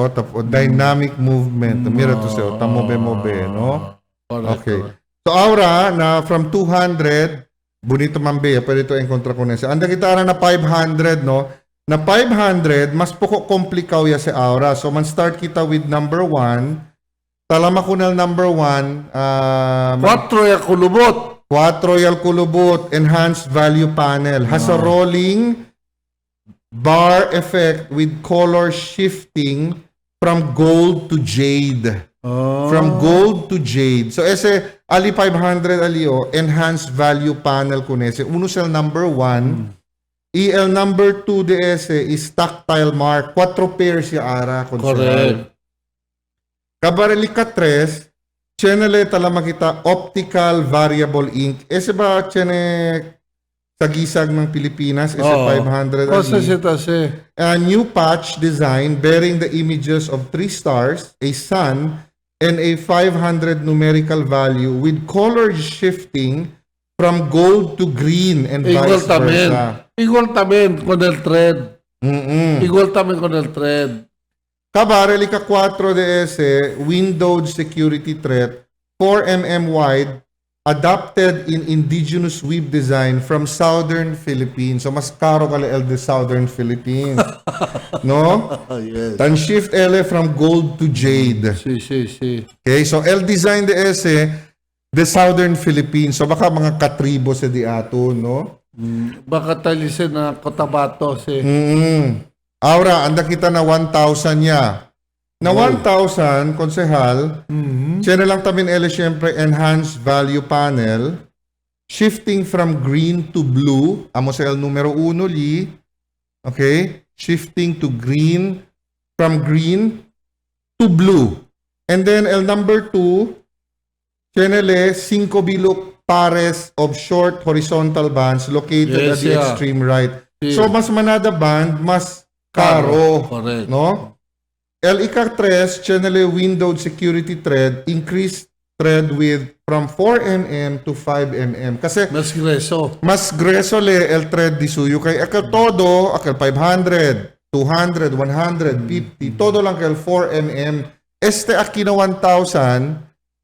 dynamic movement. Mira to siya, tamobe-mobe, no? Correct, Okay. correct. So, aura, na from 200, bonito mambe, pwede ito enkontra ko na siya. Anda kita na 500, no? Na 500, mas poko komplikaw ya si aura. So, man start kita with number 1. Talama ko na number 1. 4 ya kulubot. 4 Royal Kulubot Enhanced Value Panel has a rolling bar effect with color shifting from gold to jade. From gold to jade. So ese ali 500 alio enhanced value panel kunese. Uno sel number 1. EL number 2 DS is tactile mark. 4 pairs ya ara Correct. Kabareli ka 3. Channel tala makita optical variable ink. Ese ba chene tagisag ng Pilipinas? Ese 500 Cosa ali. sita si? A new patch design bearing the images of 3 stars, a sun, and a 500 numerical value with color shifting from gold to green and Igual vice tamen. versa. Igual tamen con el thread. Mm-mm. Igual tamen con el thread. Kabareli ka 4 DS, windowed security threat, 4 mm wide, adapted in indigenous weave design from Southern Philippines. So, mas karo ka el the Southern Philippines. No? Yes. Tan shift L from gold to jade. Si. Okay, so L design DS, the Southern Philippines. So, baka mga katribo sa di ato, no? Baka talisin na Cotabato si. Aura, anda kita na 1,000 ya. Na 1,000, konsehal, siya na lang tamin ele, syempre, enhanced value panel, shifting from green to blue, amo sa L numero 1, li, okay, shifting to green, from green to blue. And then, L number 2, siya na le, 5 bilog pares of short horizontal bands located at the extreme right. So, mas manada band, mas karo. Correct. No? L-3, channel windowed security thread, increased thread width from 4 mm to 5 mm. Kasi Mas greso. mas greso le L-thread di suyo kay akal todo, akal 500, 200, 150, todo lang kay 4 mm. Este aki na 1,000,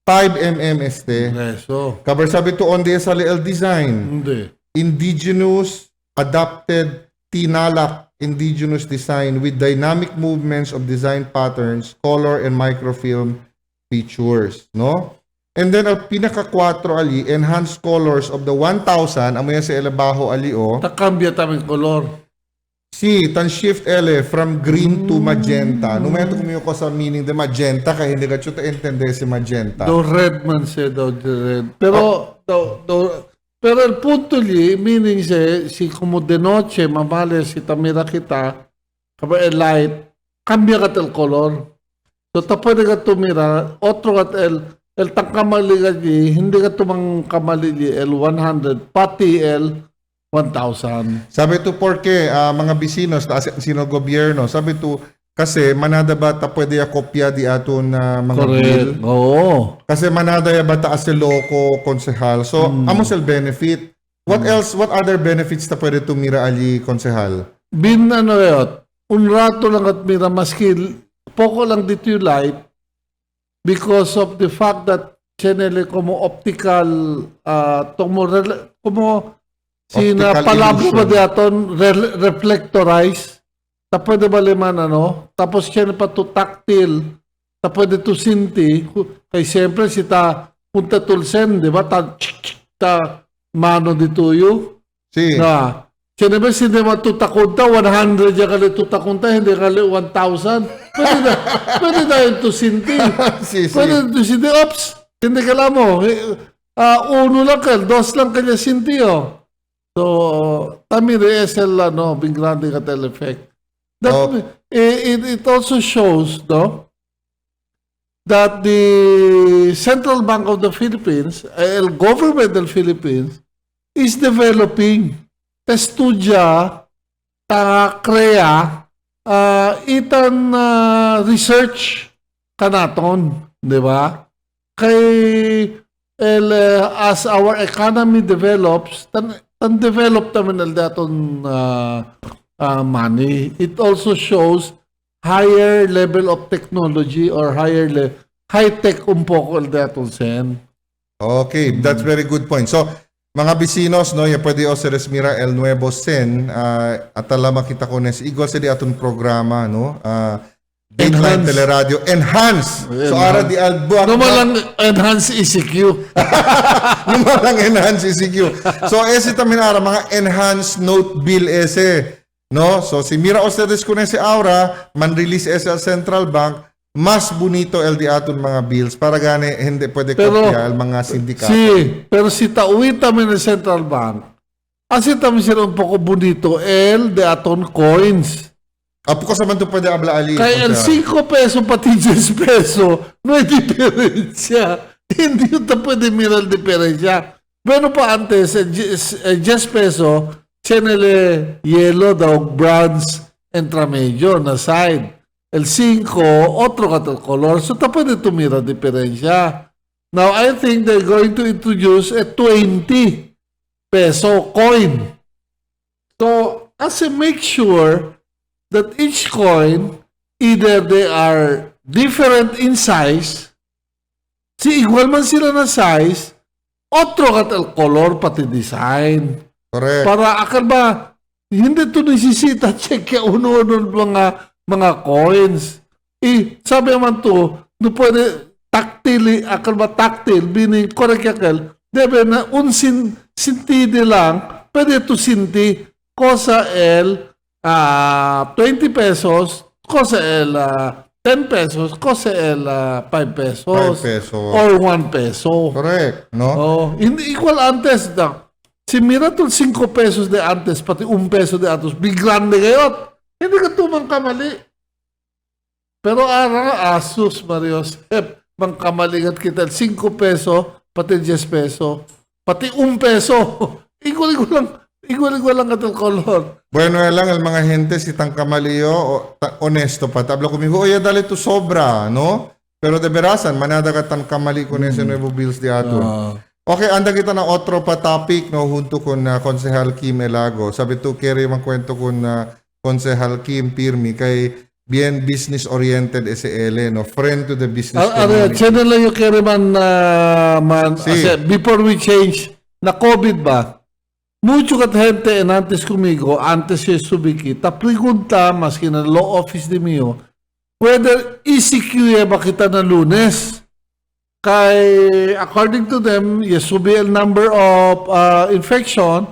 5 mm este. Greso. Kabar sabi to on the SLL design. Hindi. Indigenous, adapted, tinalak, indigenous design with dynamic movements of design patterns, color, and microfilm features, no? And then, ang pinaka-4 ali, enhanced colors of the 1,000, amoy sa elebaho ali, o, Takambya tamin color. si, tan shift ele, from green to magenta. No may kumiyo ko sa meaning de magenta, kaya hindi ka chuta intende si magenta. Do red man siya daw red. Pero, pero el punto li, meaning si como de noche, mamale si tamira kita, kaba el light, cambia kat el color. So, ta pwede ka tumira, otro kat el tangkamali ka di, hindi ka tumang kamali di, el 100, pati el 1,000. Sabi to porque mga bisinos, taas sino gobyerno, sabi to kasi manada ba ta pwede ya kopya di ato na mga bill? Oo. Kasi manada ya ba ta as loko konsehal. So, amo sel benefit. What else, what other benefits ta pwede tumira ali konsehal? Bin ano yun, un rato lang at mira maski, poko lang dito yung light because of the fact that chenele como optical, como sina Optical palabra ba illusion. di aton, reflectorize, ta pwede ba liman ano, tapos chenele pa to tactile, ta pwede to sinti, kay siyempre si ta punta tulsen, di ba, ta mano di tuyo. Si. Na, sinabi sinema tutakunta, 100 ya kali tutakunta, hindi kali 1,000. Pwede na yung tusinti. Si. Pwede na tusinti. Oops, hindi ka lang mo. Uno lang ka, dos lang kanya sinti, oh. So, tamiri es el, big grande katel effect. That, it also shows, no, that the Central Bank of the Philippines, el government del Philippines, is developing estudia, crea, itan research kanaton, di ba? As our economy develops, tan develop naman el daton money. It also shows higher level of technology or high-tech un poco el daton sen. Okay, that's very good point. So, mga bisinos, no, ya pwede o si Resmira El Nuevo Sen, at alama kita ko nes igol sa di aton programa, no, Dateline Teleradyo, enhance. So, ara di albuak. Numalang enhance ECQ. Numalang enhance ECQ. So, ese tamin ara, mga enhanced note bill ese, no? So, si Mira Ostedes ko na si Aura, man-release ese al Central Bank, mas bonito el di aton mga bills para gani hindi pwede kopya el mga sindikato. Pero si tauwi tamin ng Central Bank, asi tamin sila un poco bonito el de aton coins. Apo ko sa man to pwede abla ali. Kaya el 5 peso pati 10 peso, no hay diferencia. Hindi yun ta pwede mirar diferencia. Pero pa antes, el 10 peso, chenele yellow daw, bronze, entramedio na side. El 5, otro katal color. So, ta pwede tumira diferensya. Now, I think they're going to introduce a 20 peso coin. So, as a make sure that each coin, either they are different in size, si igual man sila na size, otro katal color pati design. Correct. Para akal ba, hindi ito nisisita, check ya uno-uno mga coins. Sabi naman to, no pwede tactile, akal ba tactile, meaning correct akal, debe na sinti di lang, pwede to sinti, cosa el 20 pesos, cosa el 10 pesos, cosa el 5 pesos, 5 pesos. or 1 peso. Correct, no? Oh, hindi equal antes na. Si mira tol 5 pesos de antes, pati 1 peso de antes, big grande gayot. Hindi ka tumang kamali. Pero asus, Marios, mang kamalingat kita, 5 peso, pati 10 peso, pati 1 peso. Igual lang atong kolor. Bueno, lang el mga gente si tang kamaliyo, honesto pa. Tabla kumigo, oye, dali to sobra, no? Pero de berasan, manada ka tan kamali ko nese nuevo bills di ato. Okay, anda kita na otro pa topic, no, junto con Konsehal Kim Elago. Sabi to, kere mang kwento con Konsehal Kim Pirmi, kay bien business-oriented SL, no? Friend to the business community. Channel lang yung kere man, before we change, na COVID ba? Mucho kat gente en antes conmigo, antes siya subiki, ta pregunta, maski na law office di mio, whether ECQ ya ba kita na Lunes? Kay, according to them, yes, subi el number of infection,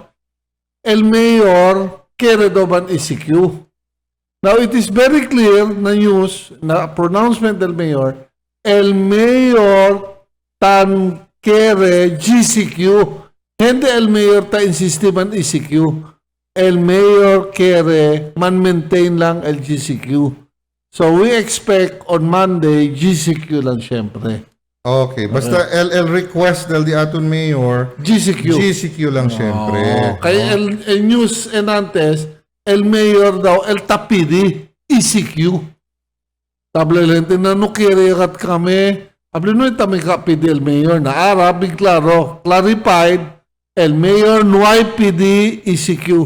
el mayor kere do ban ECQ. Now, it is very clear na news, na pronouncement del mayor, el mayor tan kere GCQ. Hindi el mayor ta insiste man ECQ. El mayor kere man maintain lang el GCQ. So, we expect on Monday, GCQ lang syempre. Okay, basta el request del di aton mayor, GCQ lang syempre. Kaya el news en antes, el mayor daw, el tapidi, ECQ. Table lente na no kirikat kami. Hablo no itami kapidi el mayor na Arabig klaro, clarified, el mayor no PD ECQ.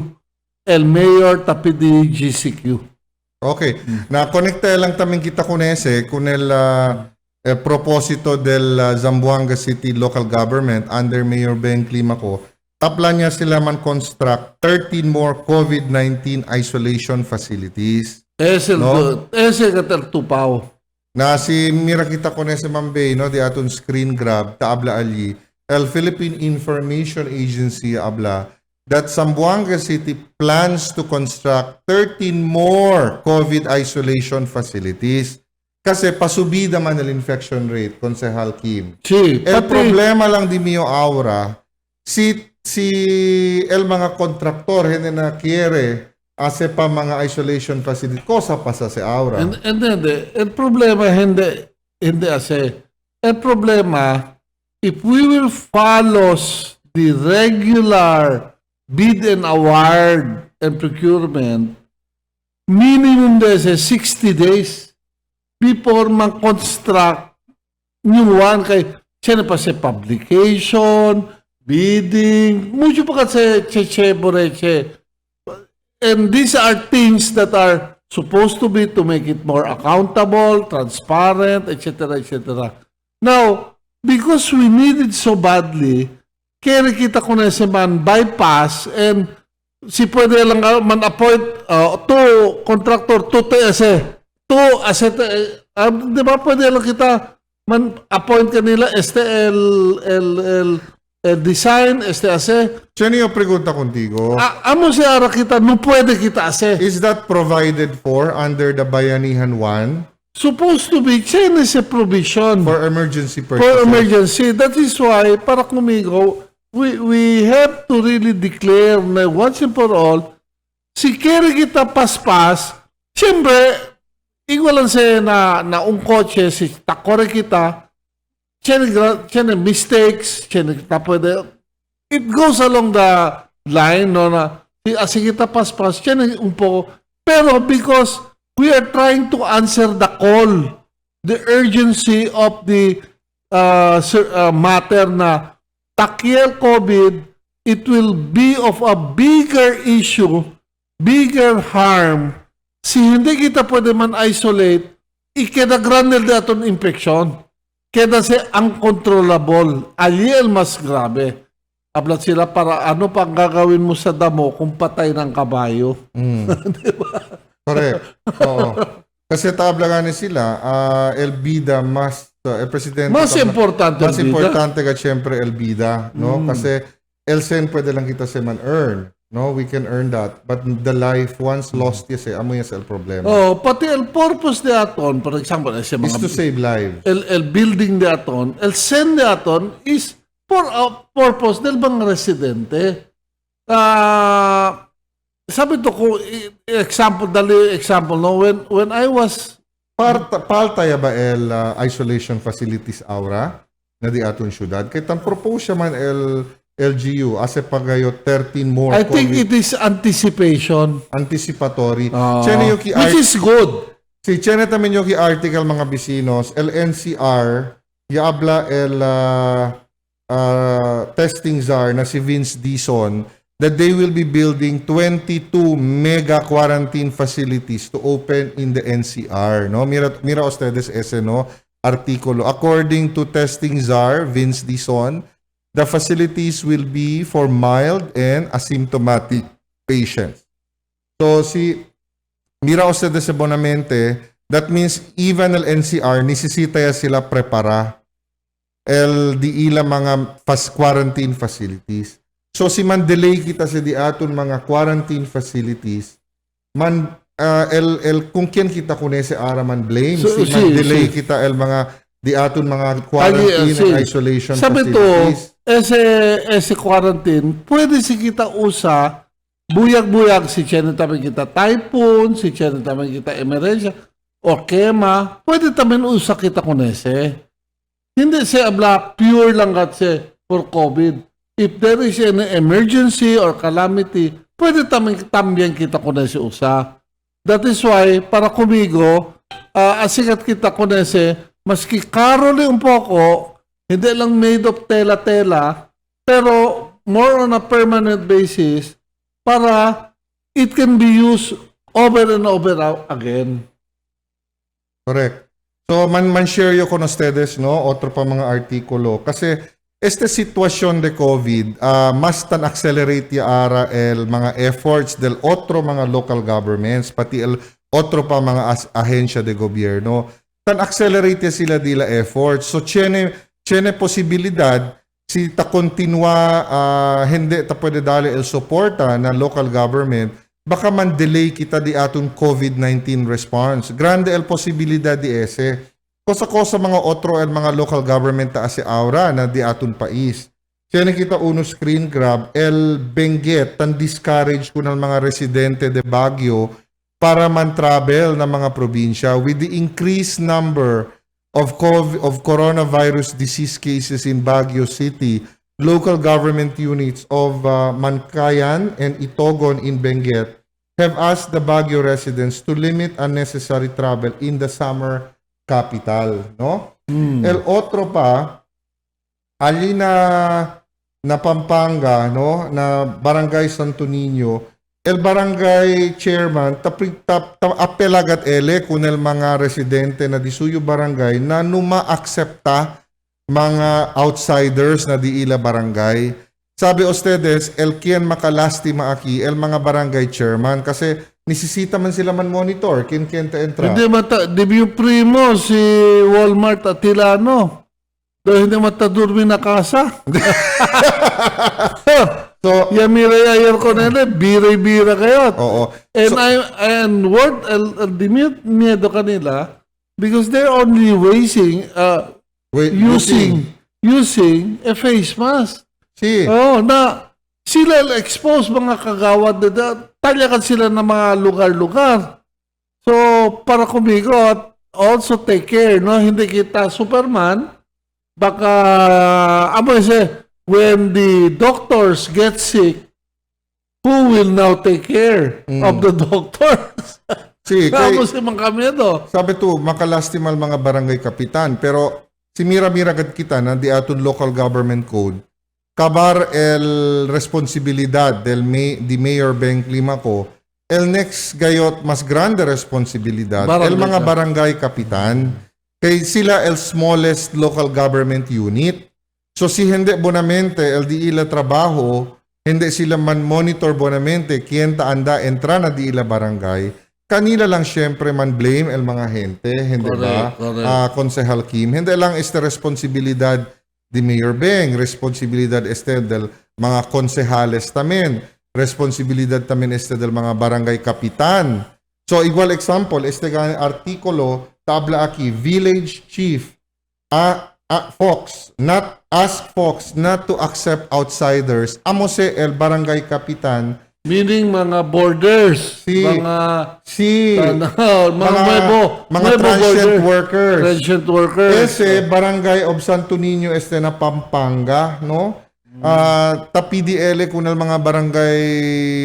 El mayor tapidi GCQ. Okay, na-connecta lang taming kita con ese, con el proposito del Zamboanga City Local Government under Mayor Ben Climaco. Tapla niya sila man construct 13 more COVID-19 isolation facilities. Ese katal tupaw. Na si mira kita con ese Mambay, no, di aton screen grab, taabla ali. el Philippine Information Agency habla that Zamboanga City plans to construct 13 more COVID isolation facilities. Kasi pasubida man el infection rate, Konsehal Kim. Sí, El problema lang di mio aura, si el mga kontraktor hindi na quiere ase pa mga isolation facility, cosa pasa si aura. Hindi. El problema hindi ase. El problema, if we will follow the regular bid and award and procurement, minimum there's 60 days before man-construct new one. Kay siya pa sa publication, bidding, mucho pa kasi cheche. And these are things that are supposed to be to make it more accountable, transparent, etc., etc. Now, because we need it so badly, kaya kita ko na si man bypass and si pwede lang man appoint to contractor to di ba pwede lang kita man appoint kanila el design ase. Cheni, yo pregunta contigo. Amo si ara kita no pwede kita ase. Is that provided for under the Bayanihan 1 Supposed to be Chinese provision for emergency for purposes? emergency. That is why para kumigo we have to really declare na once and for all, si kere kita paspas, siyempre, igualan siya na un kotse, si takore kita, siya mistakes, siya kita pwede, it goes along the line, no, na, si kita paspas, siya un po, pero because we are trying to answer the call, the urgency of the matter na tackle COVID, it will be of a bigger issue, bigger harm. Si hindi kita pwede man isolate, ikeda-granel da aton infection. Keda si uncontrollable. Aliel mas grabe. Ablat sila para ano pang gagawin mo sa damo kung patay ng kabayo. Diba? Correct. Oo. Kasi tabla nga ni sila, el bida mas, el presidente. Mas importante mas el bida. importante ka siyempre el bida, no? Kasi el sen pwede lang kita se man earn, no? We can earn that. But the life once lost yes, amo yes el problema. Oh, pati el purpose de aton, for example, Is to save lives. el building de aton, el sen de aton is for a purpose del bang residente. Sabi to ko example no, when I was Palta ya ba el isolation facilities aura na di aton syudad? Kaya tan propose siya man el LGU ase pagayo 13 more I think COVID it is anticipation, anticipatory. Chene yung which is good. Si Chene tamen yung article mga bisinos, el NCR, yaabla el testing czar na si Vince Dison, that they will be building 22 mega quarantine facilities to open in the NCR. No? Mira ustedes ese no artikulo. According to testing czar Vince Dison, the facilities will be for mild and asymptomatic patients. So mira ustedes bonamente, that means even el NCR nisisita ya sila prepara el di ila mga quarantine facilities. So si man delay kita sa di aton mga quarantine facilities, man kung kien kita kunese ara man blame, si man delay kita el mga di aton mga quarantine and isolation Sabi facilities. Ese quarantine, pwede si kita usa, buyag-buyag si Chene tamin kita typhoon, si Chene tamin kita emerensya, o kema, pwede tamin usa kita kunese. Hindi siya abla pure lang kasi for COVID. If there is an emergency or calamity, pwede también kita kunese usa. That is why, para kumigo, asikat kita kunese, maski karoli un poco, hindi lang made of tela-tela, pero more on a permanent basis, para it can be used over and over again. Correct. So man share yo con ustedes no otro pa mga artikulo kasi esta sitwasyon de COVID mas tan accelerate ya ara el mga efforts del otro mga local governments pati el otro pa mga ahensya de gobierno tan accelerate ya sila dila efforts so tiene posibilidad si ta kontinua hindi ta pwede dali el suporta na local government, baka man delay kita di aton COVID-19 response. Grande el posibilidad di ese. Kosa mga otro el mga local government ta ase aura na di aton pais. Kaya nakita uno screen grab, el Benguet, tan discourage ko ng mga residente de Baguio para man travel na mga probinsya with the increased number of coronavirus disease cases in Baguio City. Local government units of Mankayan and Itogon in Benguet have asked the Baguio residents to limit unnecessary travel in the summer capital, no? El otro pa, ali na Pampanga, no, na Barangay Santo Niño, el barangay chairman apelagat ele kun el mga residente na disuyo barangay na numa-aksepta mga outsiders na di ila barangay. Sabi ustedes, el quien makalastima aquí, el mga barangay chairman, kasi nisisita man sila man monitor, quien ta entra. Hindi di yung primo, si Walmart at Tilano. Dahil hindi matadurmi na kasa. So, Yamira ayer ko nila, bira-bira kayo. oo. And the miedo kanila, because they're only using a face mask. Si, Na sila expose mga kagawad na talyakan sila ng mga lugar-lugar. So, para kumigot, also take care, no? Hindi kita Superman. Baka, when the doctors get sick, who will now take care of the doctors? si, Tapos yung mga kami ito. sabi to, makalastimal mga barangay kapitan, pero si mira-mira gad kita na di aton local government code, kabar el responsibilidad di Mayor Beng Climaco, el next gayot mas grande responsibilidad, el mga barangay kapitan, kay sila el smallest local government unit. So si hindi bonamente el di ila trabaho, hindi sila man monitor bonamente quien ta anda entra na di ila barangay, kanila lang syempre man blame el mga gente, hindi ba? Konsehal Kim, hindi lang este responsibilidad di Mayor Beng, responsibilidad este del mga konsehales tamen, responsibilidad tamen este del mga barangay kapitan. So igual example, este artikulo tabla aquí, village chief Fox not to accept outsiders. Amose el barangay kapitan, Meaning mga borders, mga transient workers. Transient workers. Ese barangay of Santo Niño este na Pampanga, no? PDL kunal mga barangay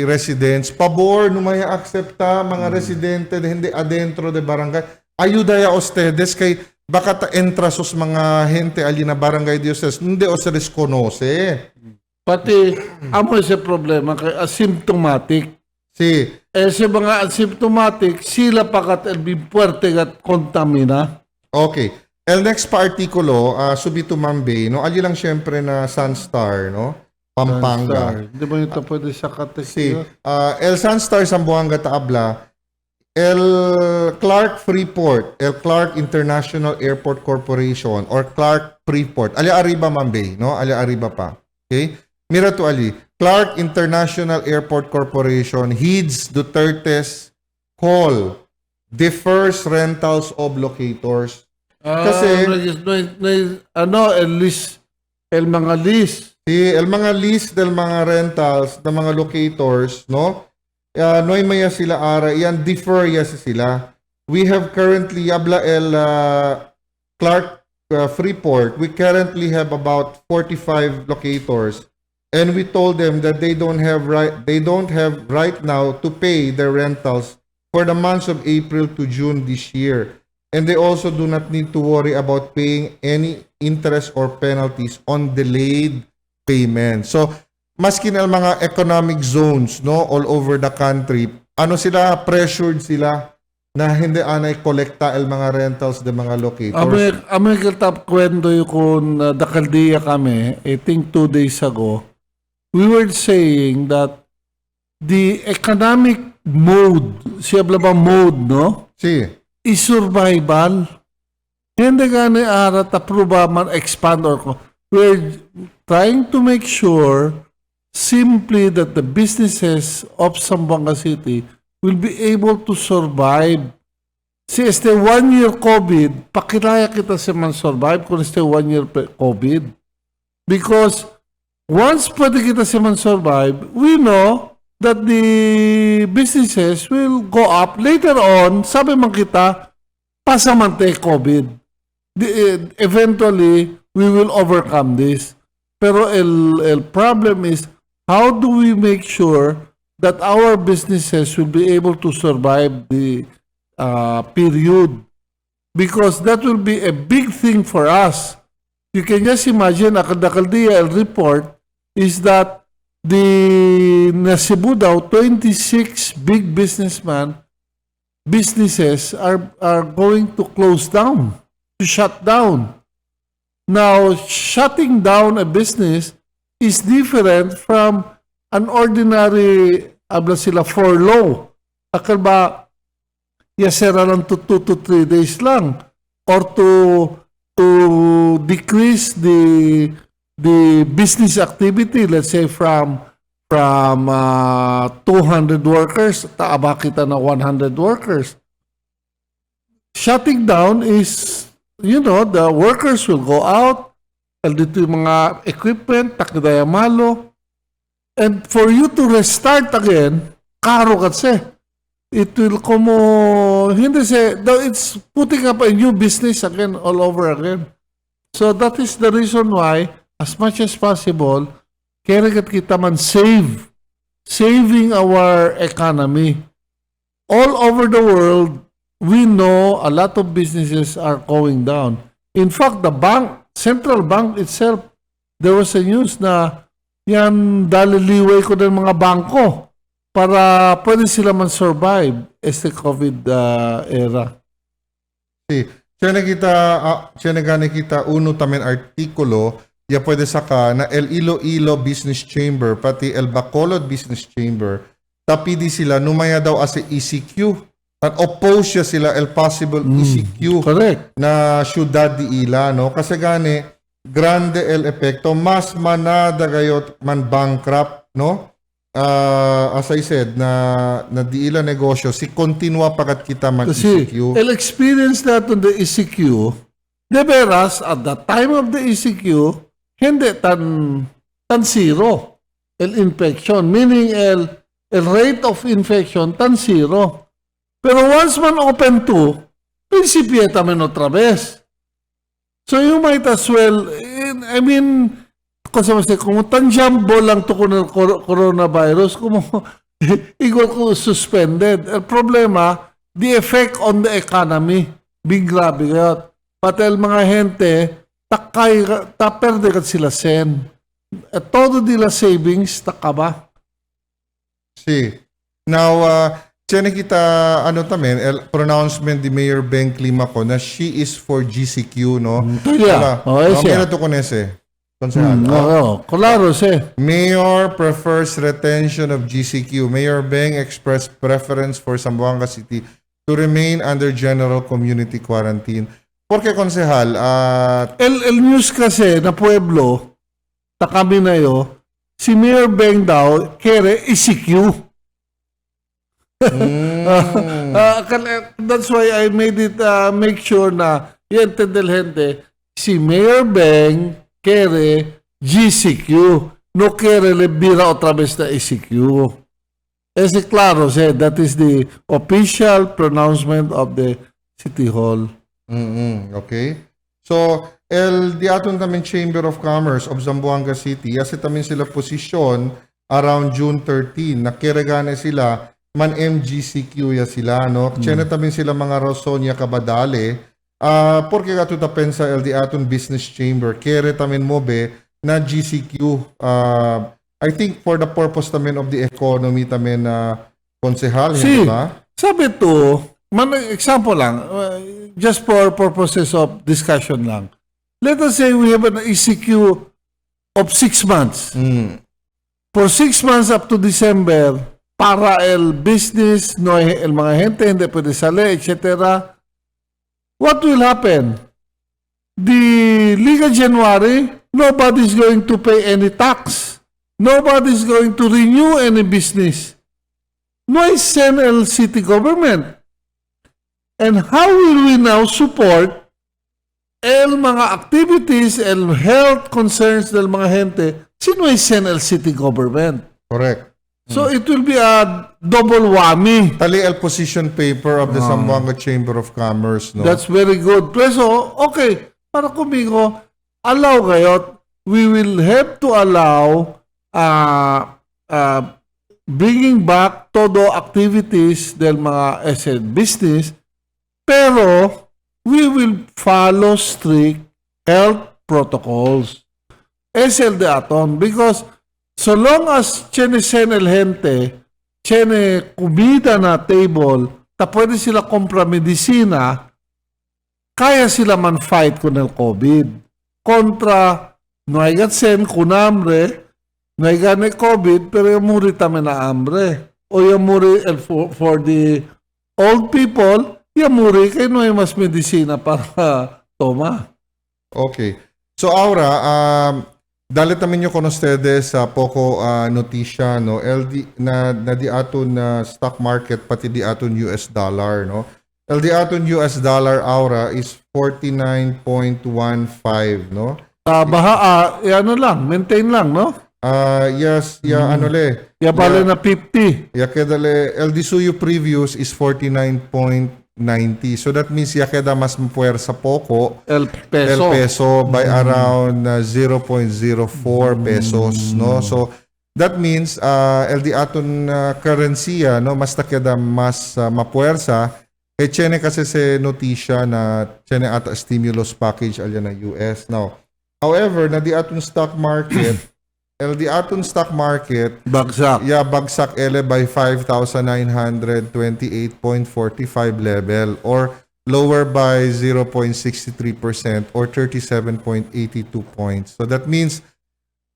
residents, pabor numaya aksepta mga residente de hindi adentro de barangay. Ayuda ya ustedes kay baka ta entra sus mga gente ali na barangay diocese, hindi ustedes conoce. Pati, amo ese problema kay asymptomatic. Si, Ese mga asymptomatic, sila pakat puwerte at kontamina. okay. El next pa artikulo, subito Mambay, no? Ali lang syempre na Sunstar, no? Pampanga. Hindi ba ito pwede sa Si, katekyo? El Sunstar Sambuanga Taabla, El Clark Freeport, El Clark International Airport Corporation, or Clark Freeport. Ali Arriba Mambay, no? Ali Arriba pa. Okay? Mira to Ali. Clark International Airport Corporation heeds Duterte's call, defers rentals of locators. Kasi, el mga list. el mga list del mga rentals, ng mga locators, no? Noy maya sila ara, yan defer ya sila. We have currently, habla el Clark Freeport, we currently have about 45 locators. And we told them that they don't have right now to pay their rentals for the months of April to June this year. And they also do not need to worry about paying any interest or penalties on delayed payment. So, maskin ang mga economic zones, no, all over the country, pressured sila na hindi anay kolekta el mga rentals de mga locators. Ame kitap kwento yung kung dakaldiya kami, I think 2 days ago, we were saying that the economic mode, siya ba mode, no? Si. Is survival. Hindi gani ara ta man expand or we're trying to make sure simply that the businesses of Zamboanga City will be able to survive. Si este 1 year COVID, pakilaya kita si man survive kung este 1 year COVID. Because once pwede kita si man survive, we know that the businesses will go up. Later on, sabi man kita, pasamante COVID. Eventually, we will overcome this. Pero el problem is, how do we make sure that our businesses will be able to survive the period? Because that will be a big thing for us. You can just imagine, the Kaldiya report is that the Cebu daw, 26 big businesses are going to close down, to shut down. Now, shutting down a business is different from an ordinary furlough. Akal ba, yasera lang to 2 to 3 days lang, or to decrease the business activity, let's say from 200 workers, taaba kita na 100 workers. Shutting down is, the workers will go out, dito yung mga equipment, takdaya malo, and for you to restart again, karo kasi. It will it's putting up a new business again, all over again. So that is the reason why, as much as possible, kailangan kita man saving our economy. All over the world, we know a lot of businesses are going down. In fact, the central bank itself, there was a news na yan daliliway ko ng mga bangko para pwede sila man survive este COVID era. Sí. Siya kita uno tamen artikulo ya pwede saka na el Iloilo Business Chamber pati el Bacolod Business Chamber tapidi sila numaya daw as ECQ at oppose sila el possible ECQ Correct. na syudad di ila no kasi gani grande el epekto mas manada gayot man bankrupt no. As I said, na di ila negosyo, si kontinua pakat kita mag-ECQ. Kasi, experience natin the ECQ, de veras, at the time of the ECQ, hindi tan zero el infection. Meaning, el rate of infection, tan zero. Pero once man open to, prinsipye tamen otra vez. So you might as well, kung tangible lang to kung coronavirus, kung igual ko suspended. El problema, the effect on the economy, big grabe yun. Pati el mga gente, taperde kat sila sen. Todo nila savings, takaba. Sí. Now, tiyan kita, el pronouncement di Mayor Ben Climaco na she is for GCQ, no? Yeah. Mira to con ese. Konsehal. Claro, Mayor prefers retention of GCQ. Mayor Beng expressed preference for Zamboanga City to remain under general community quarantine. Porque, konsehal, el news kasi na Pueblo, takami na yo, si Mayor Beng daw, kere ECQ. That's why I made it, make sure na, yan tendel gente, si Mayor Beng, kere GCQ, no kere le bira otra vez na ECQ. Ese claro, that is the official pronouncement of the City Hall. Okay. So, di aton tamin Chamber of Commerce of Zamboanga City, asi tamin sila posisyon around June 13, nakiregane sila, man MGCQ ya sila, no? Tsena tamin sila mga Rosonia Kabadale, porque gato ta pensa el di aton business chamber kere tamen mobe na GCQ I think for the purpose tamen of the economy tamen konsehal hindi ba? Sabi to, example lang, just for purposes of discussion lang. Let us say we have an ECQ of 6 months. For 6 months up to December, para el business, no, el mga gente hindi pwede sali, etc. What will happen? The Liga January, nobody's going to pay any tax. Nobody's going to renew any business. No send el city government. And how will we now support el mga activities, el health concerns del mga gente? Sino send el city government? Correct. So it will be a double whammy. Tali el position paper of the Zamboanga Chamber of Commerce, no? That's very good. Pero, okay, para kumigo, allow kayo, we will have to allow bringing back todo activities del mga SL business, pero we will follow strict health protocols. SL de aton, because so long as tiene el gente, tiene comida na table, ta pwede sila compra medicina, kaya sila man fight con el COVID. Kontra, no hay gatsen con hambre, no hay gane COVID, pero yung muri tamen na hambre. O yung muri for the old people, yung muri kayo no hay mas medicina para toma. Okay. So, Aura, dali namin nyo con ustedes sa poco notisya, no? Na di aton stock market, pati di aton US dollar, no? Di aton US dollar, Aura, is 49.15, no? Ano lang, maintain lang, no? Yes, ano le? Bale na 50. Kedale, Suyo previous is 49.90. So that means keda mas mapuwersa poco El el peso. peso by around 0.04 pesos, no? So that means di aton currency, no, mas takeda mas mapuwersa. Chene kasi se notisya na chene ata stimulus package alya na US. Now, however, na di aton stock market, di aton stock market, Bagsak. bagsak ele by 5,928.45 level or lower by 0.63% or 37.82 points. So that means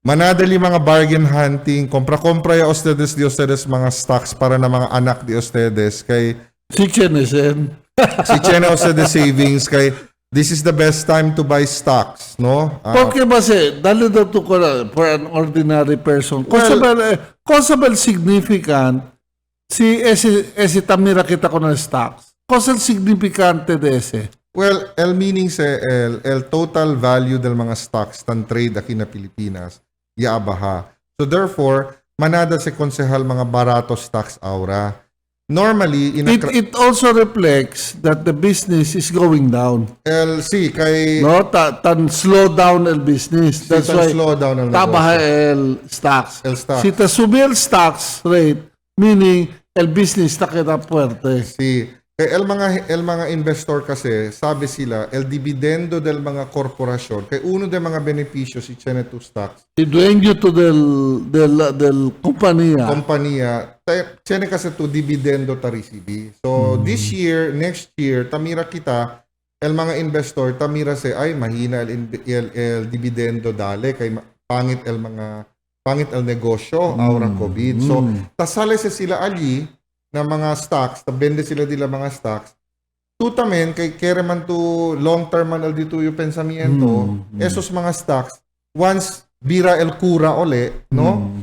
manadali mga bargain hunting, kompra-kompra ya ustedes di ustedes mga stocks para na mga anak di ustedes kay Si Chenesen. si Chena ustedes savings kay this is the best time to buy stocks, no? Porque base, dali daw to ko for an ordinary person. Possible significant si ese tamira kita ko ng stocks. Possible significante de ese. Well, el meaning se el total value del mga stocks tan trade aquí na Pilipinas yaabaha. So therefore, manada se konsehal mga barato stocks, Aura. Normally, It also reflects that the business is going down. sí, kay No, tan slow down el business. That's tan why slow down el tabaha negosyo. el stocks. El stocks. Si ta subi el stocks rate, meaning el business ta kita puerte. Sí. Kay el mga investor kasi, sabi sila, el dividendo del mga korporasyon, kay uno de mga benepisyo si Chenetu Stocks, Si dueño to del compañía. kompanya, Chene kasi to dividendo ta recibi. So, this year, next year, tamira kita, el mga investor, tamira se, ay, mahina el dividendo dale, kay pangit el negosyo, aura COVID. So, tasale se sila ali, na mga stocks, tabende sila dila mga stocks, tutamen, kay kereman to long-term man al dito yung pensamiento, esos mga stocks, once bira el kura ole, no?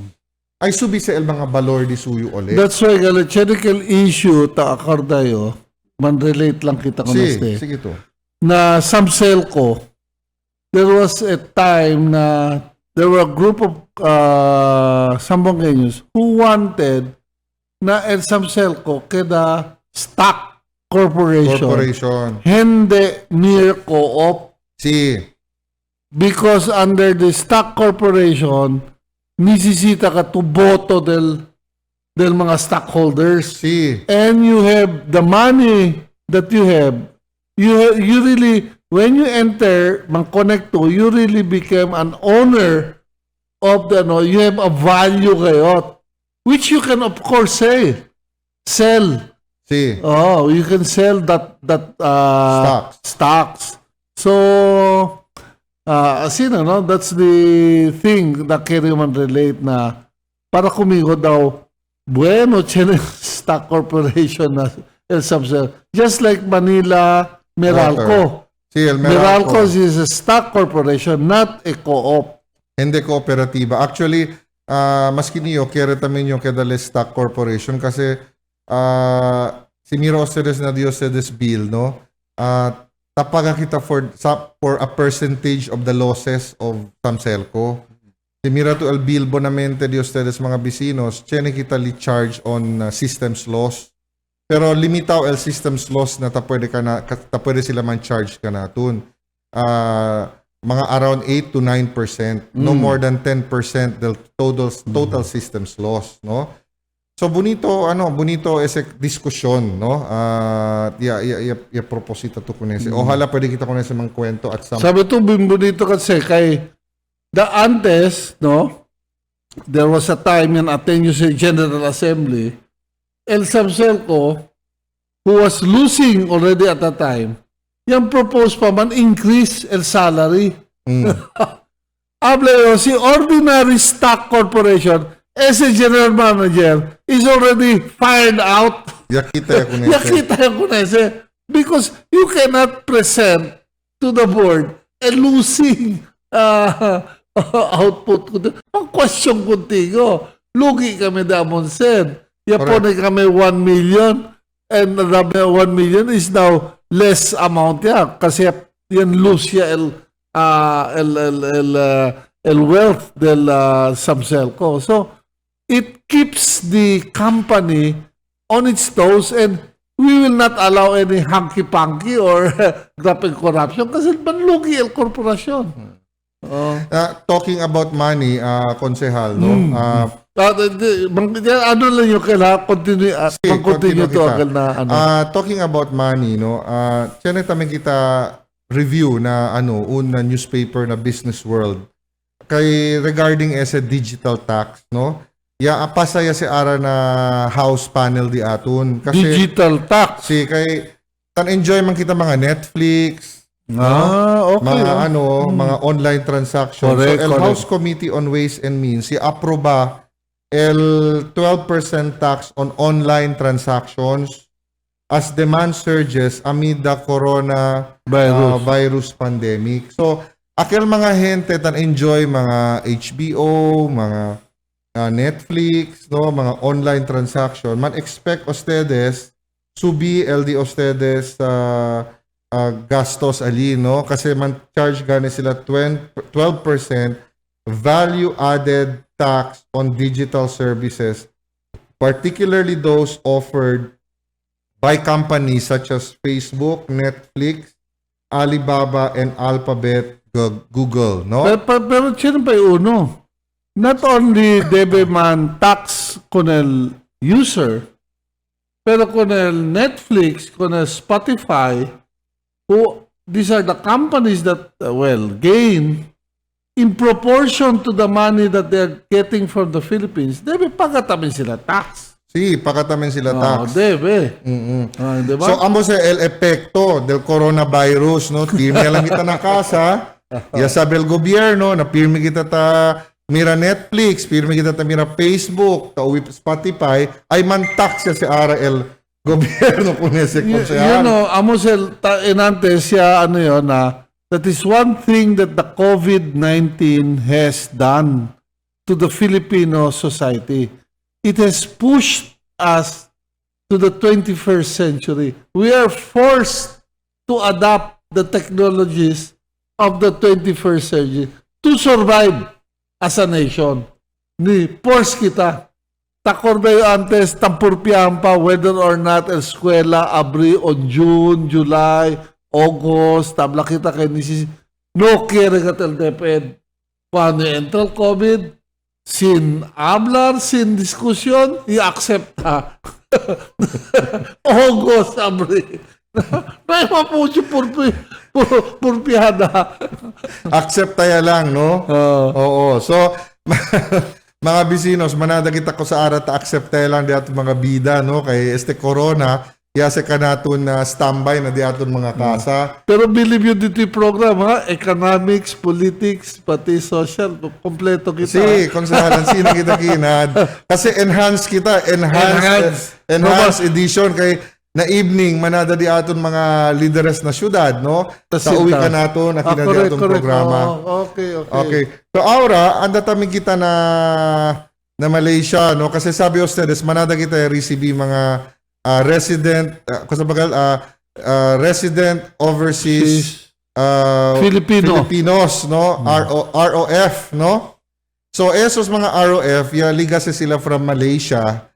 Ay subi sa el mga valor di suyo ole. That's why galachenical issue ta akardayo, man-relate lang kita ko Sige to. na Samselco, there was a time na there were a group of Sambongueños who wanted na el Samselco keda stock corporation. Hindi near co-op. Si. Because under the stock corporation, nisisita ka to boto del mga stockholders. Si. And you have the money that you have, you really, when you enter mang-connect to, you really become an owner of the, you have a value kayo, which you can of course sell. Si. Oh, you can sell that stocks. So, no? That's the thing that carry man relate na para kumigo daw, bueno, tiene stock corporation na el subsell. Just like Manila, Meralco. Si El Meralcos is a stock corporation, not a co-op. Hindi kooperatiba. Actually, maski niyo, kaya tamin yung kedale stock corporation kasi si Miro ustedes na Dios ustedes bill, no? Tapaga kita for a percentage of the losses of Samselco. Si Mira to el bill bonamente Dios ustedes mga bisinos, tiene kita li charge on systems loss. Pero limitaw el systems loss na tapwede sila man charge ka natun. Mga around 8 to 9%, no more than 10% del total systems loss, no? So bonito ese diskusyon, no? Ya proposita to kunese. Ojalá pwede kita kunese mang kwento at some. Sabi to bonito kasi kay the antes, no? There was a time in Ateneo's General Assembly, El Samselco, who was losing already at that time, yung propose pa man increase el salary. Habla si ordinary stock corporation as a general manager is already fired out. Yakita Yakita kunese. Because you cannot present to the board a losing output. Ang question contigo. Lugi kami damon sen. Yapone kami 1 million and the 1 million is now less amount ya. Kasi yan lose ya el wealth del Samselco. So, it keeps the company on its toes and we will not allow any hanky-panky or grabbing corruption kasi manlugi el korporasyon. Talking about money, konsehal, no? Ano lang yung kailangan continue to agad na ano. Talking about money, no? Tiyan namin kita review na una newspaper na Business World kay regarding as a digital tax, no? Pasaya si ara na house panel di atun kasi Digital tax. kay enjoy man kita mga Netflix, okay. mga online transactions. Correct, so el correct. House Committee on Ways and Means aproba el 12% tax on online transactions as demand surges amid the virus pandemic. So, akil mga gente tan enjoy mga HBO, mga Netflix, no, mga online transaction, man expect ustedes subi el di ustedes gastos ali, no? Kasi man charge gani sila 12% value added tax on digital services, particularly those offered by companies such as Facebook, Netflix, Alibaba, and Alphabet, Google, no? Pero siyempre uno, not only debe man tax con el user, pero con el Netflix, con el Spotify, these are the companies that, gain in proportion to the money that they're getting from the Philippines, debe pagatamin sila tax. Sí, pagatamin sila tax. Debe. Diba? So, amo sa el epekto del coronavirus, no? Pirmi lang kita na casa, ya sabi el gobyerno, na pirmi kita ta mira Netflix, pirmi kita ta mira Facebook, ta uwi Spotify, ay man tax ya si ara el gobyerno kung ese konsehan. Amo sa inantes siya, that is one thing that the COVID-19 has done to the Filipino society. It has pushed us to the 21st century. We are forced to adapt the technologies of the 21st century to survive as a nation. Force kita. Takorbe antes, tampurpihan pa whether or not eskwela abri on June, July, August, tabla kita kay no kere katel DepEd. Paano entra el COVID? Sin hablar, sin diskusyon, i-accept ha. August, abri. May mapucho purpihada. Accept tayo lang, no? Oo. So, mga bisinos, manada kita ko sa ara ta accept tayo lang di aton mga bida, no? Kay este corona, yase ka naton na standby na di aton mga kasa. Pero believe you dito yung program, ha? Economics, politics, pati social, kompleto kita. Si, konsehalan, sino kita kinad. Kasi enhance kita, enhance edition kay na evening manada di aton mga leaders na syudad, no? Sa uwi ka nato na kinadi aton programa. Okay. So Aura, anda tami kita na Malaysia, no? Kasi sabi ustedes manada kita receive mga resident resident overseas Filipinos, no? ROF, no? So esos mga ROF, ya ligas sila from Malaysia.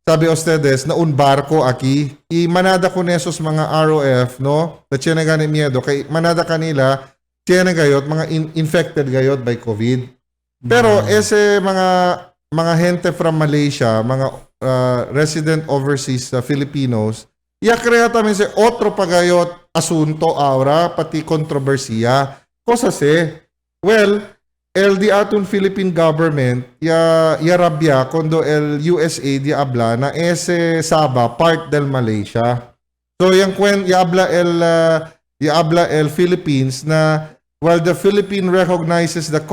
Sabi ustedes na un barko aki manada ko nesos mga ROF, no, na tiyan gani miedo kay manada kanila tiyan gayot mga infected gayot by COVID. Pero ese mga gente from Malaysia, mga resident overseas Filipinos, ya krea tamin se otro pagayot asunto Aura pati kontrobersiya. Cosa se? Well, el di aton Philippine government ya rabia cuando el USA di habla na ese Sabah part del Malaysia. So yang ya habla el Philippines na while the Philippines recognizes the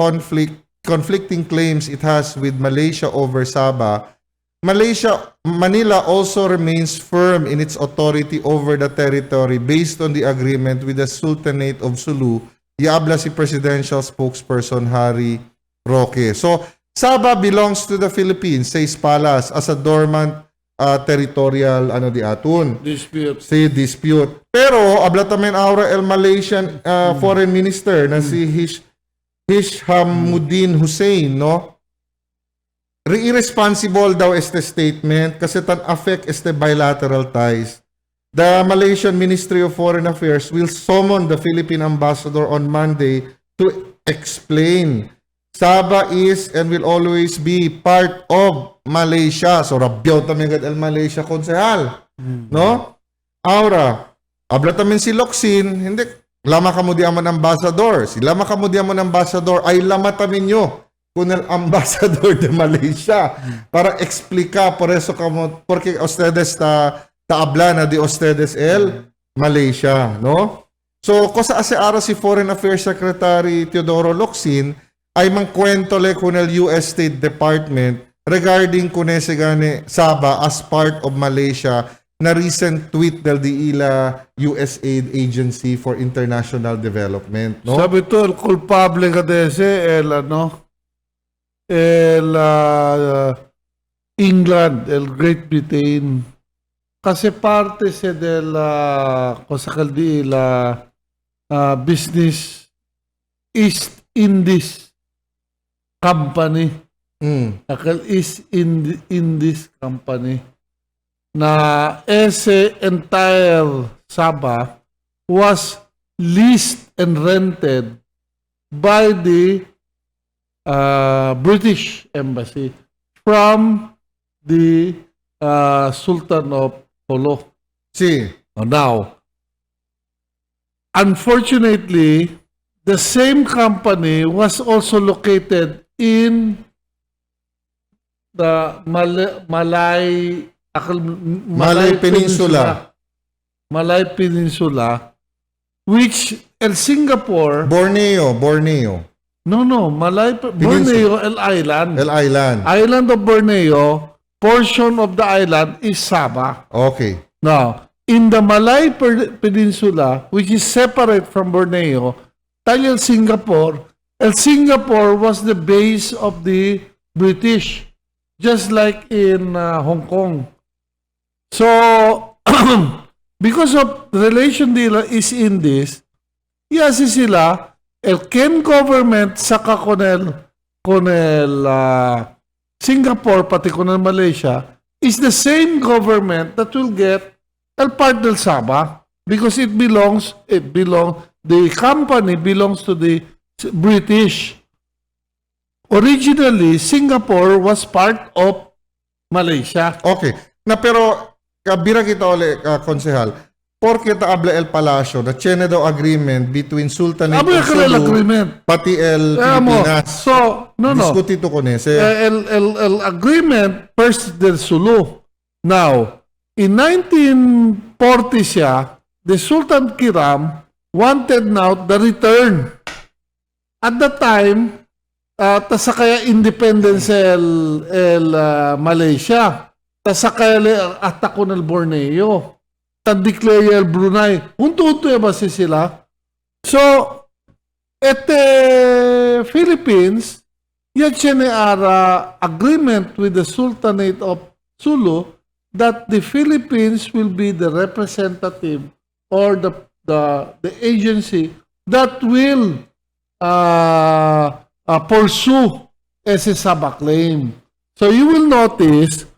conflicting claims it has with Malaysia over Sabah, Manila also remains firm in its authority over the territory based on the agreement with the Sultanate of Sulu. Iabla si presidential spokesperson Harry Roque. So, Sabah belongs to the Philippines, says Palas, as a dormant territorial di atun. Dispute. Pero, abla tamen Aura el Malaysian foreign minister na si Hishamuddin Hussein, no? Irresponsible daw este statement kasi tan affect este bilateral ties. The Malaysian Ministry of Foreign Affairs will summon the Philippine ambassador on Monday to explain. Sabah is and will always be part of Malaysia. So, rabyaw tamigad el Malaysia konsehal. No? Aura, abla tamin si Locsin, hindi, lama ka mo di amon ambassador. Si lama ka mo di amon ambassador, ay lama tamin nyo kung el ambassador de Malaysia. Para explica, por eso kamo, porque ustedes taabla na di ustedes el Malaysia, no? So, cosa ase ara si Foreign Affairs Secretary Teodoro Locsin ay mangkwento le kun el US State Department regarding kun ese gane Sabah as part of Malaysia na recent tweet del di ila USAID Agency for International Development, no? Sabi to, el culpable ka dese, England, el Great Britain. Kasi parte siya cosa que business East Indies Company. Aquel East Indies Company na ese entire Sabah was leased and rented by the British Embassy from the Sultan of Polo. Si. Now, unfortunately, the same company was also located in the Malay Peninsula. Malay Peninsula, which El Singapore. Borneo. No, Borneo, Island. Island of Borneo. Portion of the island is Sabah. Okay. Now, in the Malay Peninsula, which is separate from Borneo, tayo Singapore, Singapore was the base of the British, just like in Hong Kong. So, because of relation nila is in this, yasi sila, el Ken government saka konel Singapore, pati kunel Malaysia, is the same government that will get el part del Sabah because the company belongs to the British. Originally, Singapore was part of Malaysia. Okay. Na pero, kabira kita ulit, konsehal, porque taabla el Palacio, na tiene daw agreement between Sultanate of Sulu, pati el Pilipinas. So, Diskutito ko nese. El agreement first del Sulu. Now, in 1940 siya, the Sultan Kiram wanted now the return. At that time, tasakaya independence Malaysia. tasakayali ang atako ng Borneo. Tadeclare el Brunei. Unto-unto ba sila? So, Philippines, yan siya ara agreement with the Sultanate of Sulu that the Philippines will be the representative or the agency that will pursue ese Sabah claim. So you will notice,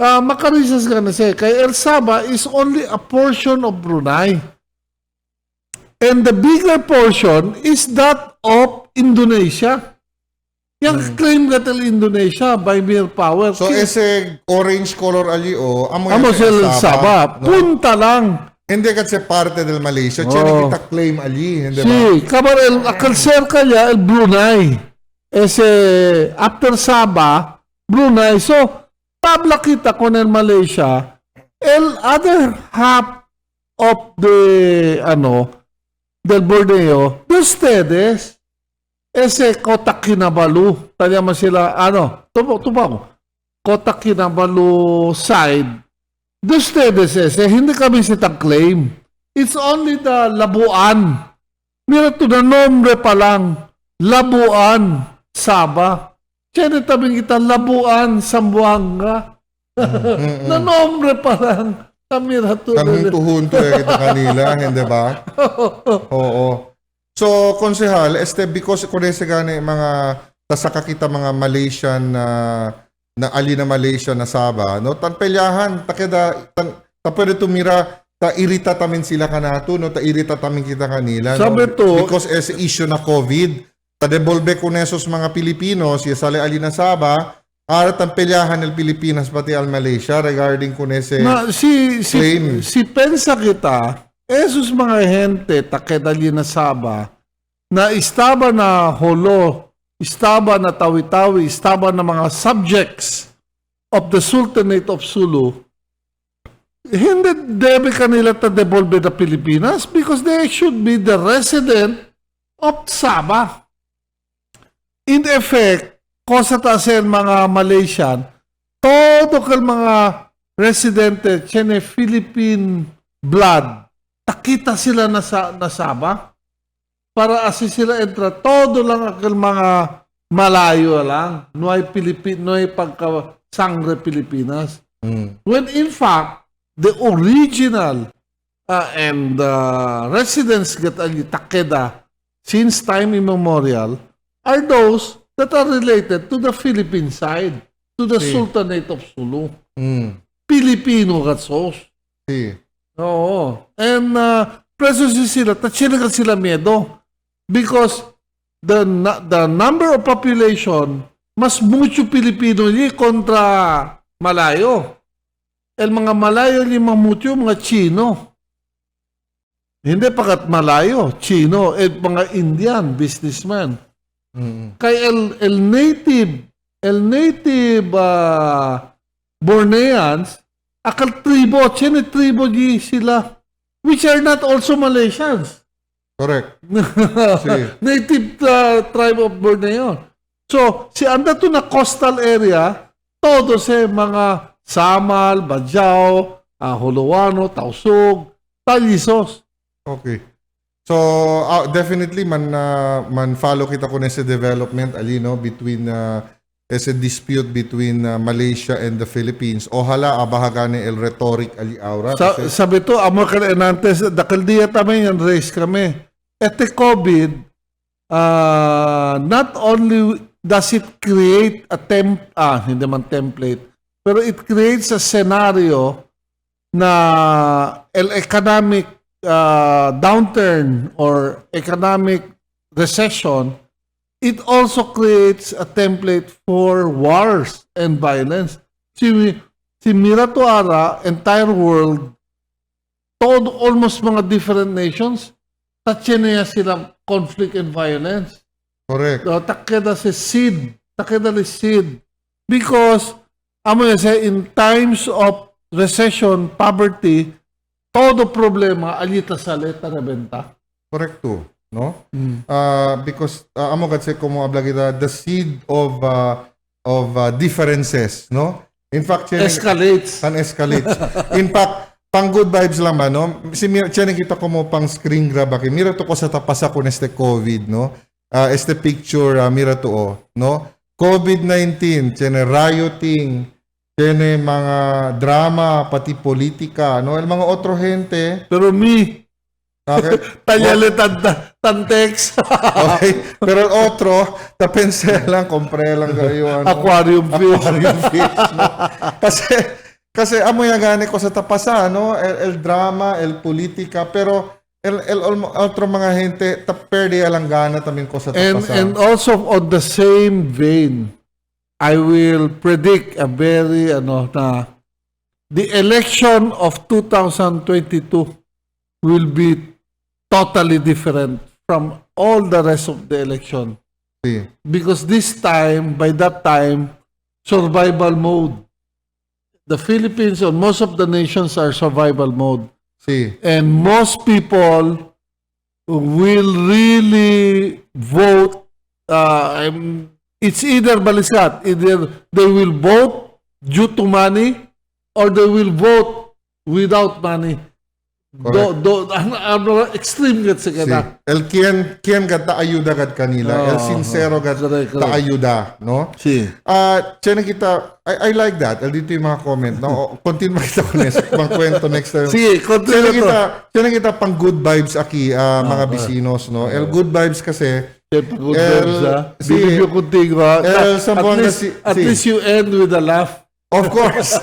makarisas ka na siya, kay El Sabah is only a portion of Brunei. And the bigger portion is that of Indonesia. Yang claim ka til Indonesia by mere power. So, ese orange color ali, amo Amo sa El Sabah. no? Punta lang. Hindi kasi parte del Malaysia. Tiyan kita claim ali, hindi ba? Sí, kabar el akal cerca ya el Brunei. Ese after Sabah, Brunei. So, tabla kita con el Malaysia. El other half of the del Borneo, de ustedes, ese Kota Kinabalu, tanya mo sila, tumaw, Kota Kinabalu side, de ustedes ese, hindi kami sitang claim. It's only the Labuan. Mira to, na nombre pa lang, Labuan, Sabah. Tiyan tabing kita, Labuan, Zamboanga. Na nombre pa lang. Mira to. Tanghunto-hunto kita kanila, hindi ba? Oo. So, konsehal, because kunese gani mga tasaka kita mga Malaysian na ali na Malaysia na Sabah, no? Tanpelyahan, pwede tumira, irita tamin sila kanato, no? Irita tamin kita kanila, no? Sabi to, Because as issue na COVID, devolve kunesos mga Pilipinos, sali ali na Sabah, arat ang pelyahan ng Pilipinas pati al Malaysia regarding kunese claim. Si pensa kita, esos mga gente takedali na Sabah, na istaba na holo, istaba na tawi-tawi, istaba na mga subjects of the Sultanate of Sulu, hindi debe kanila ta devolve na Pilipinas because they should be the resident of Sabah. In effect, kosa ta sen mga Malaysian, todo kal mga residente tiene Philippine blood, takita sila na Sabah. Para asi sila entra, todo lang akal mga Malayo lang. No hay pagka-sangre Pilipinas. When in fact, the original and residents get takeda since time immemorial are those that are related to the Philippine side, to the Sultanate of Sulu. Pilipino katsos. Oo. And preso sila, tatsinagal sila miedo. Because the number of population, mas mucho Pilipino ni kontra Malayo. El mga Malayo ni mucho, mga Chino. Hindi pakat Malayo, Chino, mga Indian, businessman. Kay el native Borneans, akal tribo, tribo di sila, which are not also Malaysians. Correct. Native tribe of Borneo. So, si anda to na coastal area, todo sa mga Samal, Bajau, Huluano, Tausug, Talisos. Okay. So, definitely man follow kita ko sa development ali no between as a dispute between Malaysia and the Philippines. Ohala abahagane el rhetoric ali aura. Sabi to, amo ka enantes, dakal diya tamen yan race kami. Ete COVID, not only does it create a hindi man template, pero it creates a scenario na el economic downturn or economic recession, it also creates a template for wars and violence. Si mira to ara, entire world, almost mga different nations, tatya niya silang conflict and violence. Correct. Takeda si seed. Because, amo yan in times of recession, poverty, todo problema, alita sa leta rebenta. Correct too, no? Because amo kasi como habla kita the seed of differences, no? In fact, Escalates. escalates. In fact, pang good vibes lang ba, no? Si Mira, kita ko mo pang screen grab aki. Mira to ko sa tapasa ko neste COVID, no? Este picture, mira to, no? COVID-19, tiene rioting, tiene mga drama, pati politika, no? El mga otro gente. Pero Okay? talyale tantex. Okay? Pero otro, tapense lang, compre lang kayo. Ano? Aquarium fish. Aquarium fish, no? Kasi amoy agane ko sa tapasa, no? El drama, el politika, pero el otro mga gente, perde lang gana tamin ko sa tapasa. And also on the same vein, I will predict a very, the election of 2022 will be totally different from all the rest of the election. Sí. Because by that time, survival mode. The Philippines and most of the nations are survival mode. Sí. And most people will really vote. It's either baliskat. Either they will vote due to money or they will vote without money. Extreme gat sa Sí. kata. El quien gata ayuda gat kanila, el sincero gat correct. ta ayuda, no? Si. Tiyan kita, I like that. El dito yung mga comment, no? Continue kita ko mga kwento next time. Sige, continue to. Tiyan kita pang good vibes aki, mga bisinos, no? El good vibes kasi, Good vibes, ha? si- Believe you contigo, ha? At si- least you end with a laugh. of course,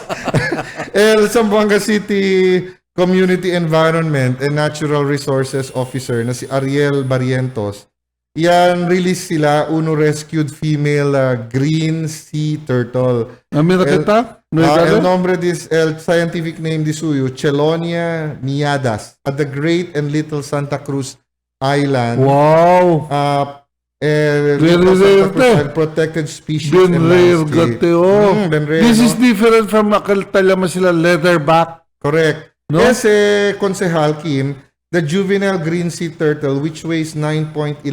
El Zamboanga City Community Environment and Natural Resources Officer na si Ariel Barrientos. Yan, release sila, uno rescued female green sea turtle. Mira kita? El nombre el scientific name di suyo, Chelonia miadas, at the Great and Little Santa Cruz Island. Wow! Little Santa Cruz Island, protected species Been and rare, landscape. gati, oh. Been rare, This no? is different from talama sila leatherback. Correct. No? Kasi, Konsehal Kim, the juvenile green sea turtle, which weighs 9.11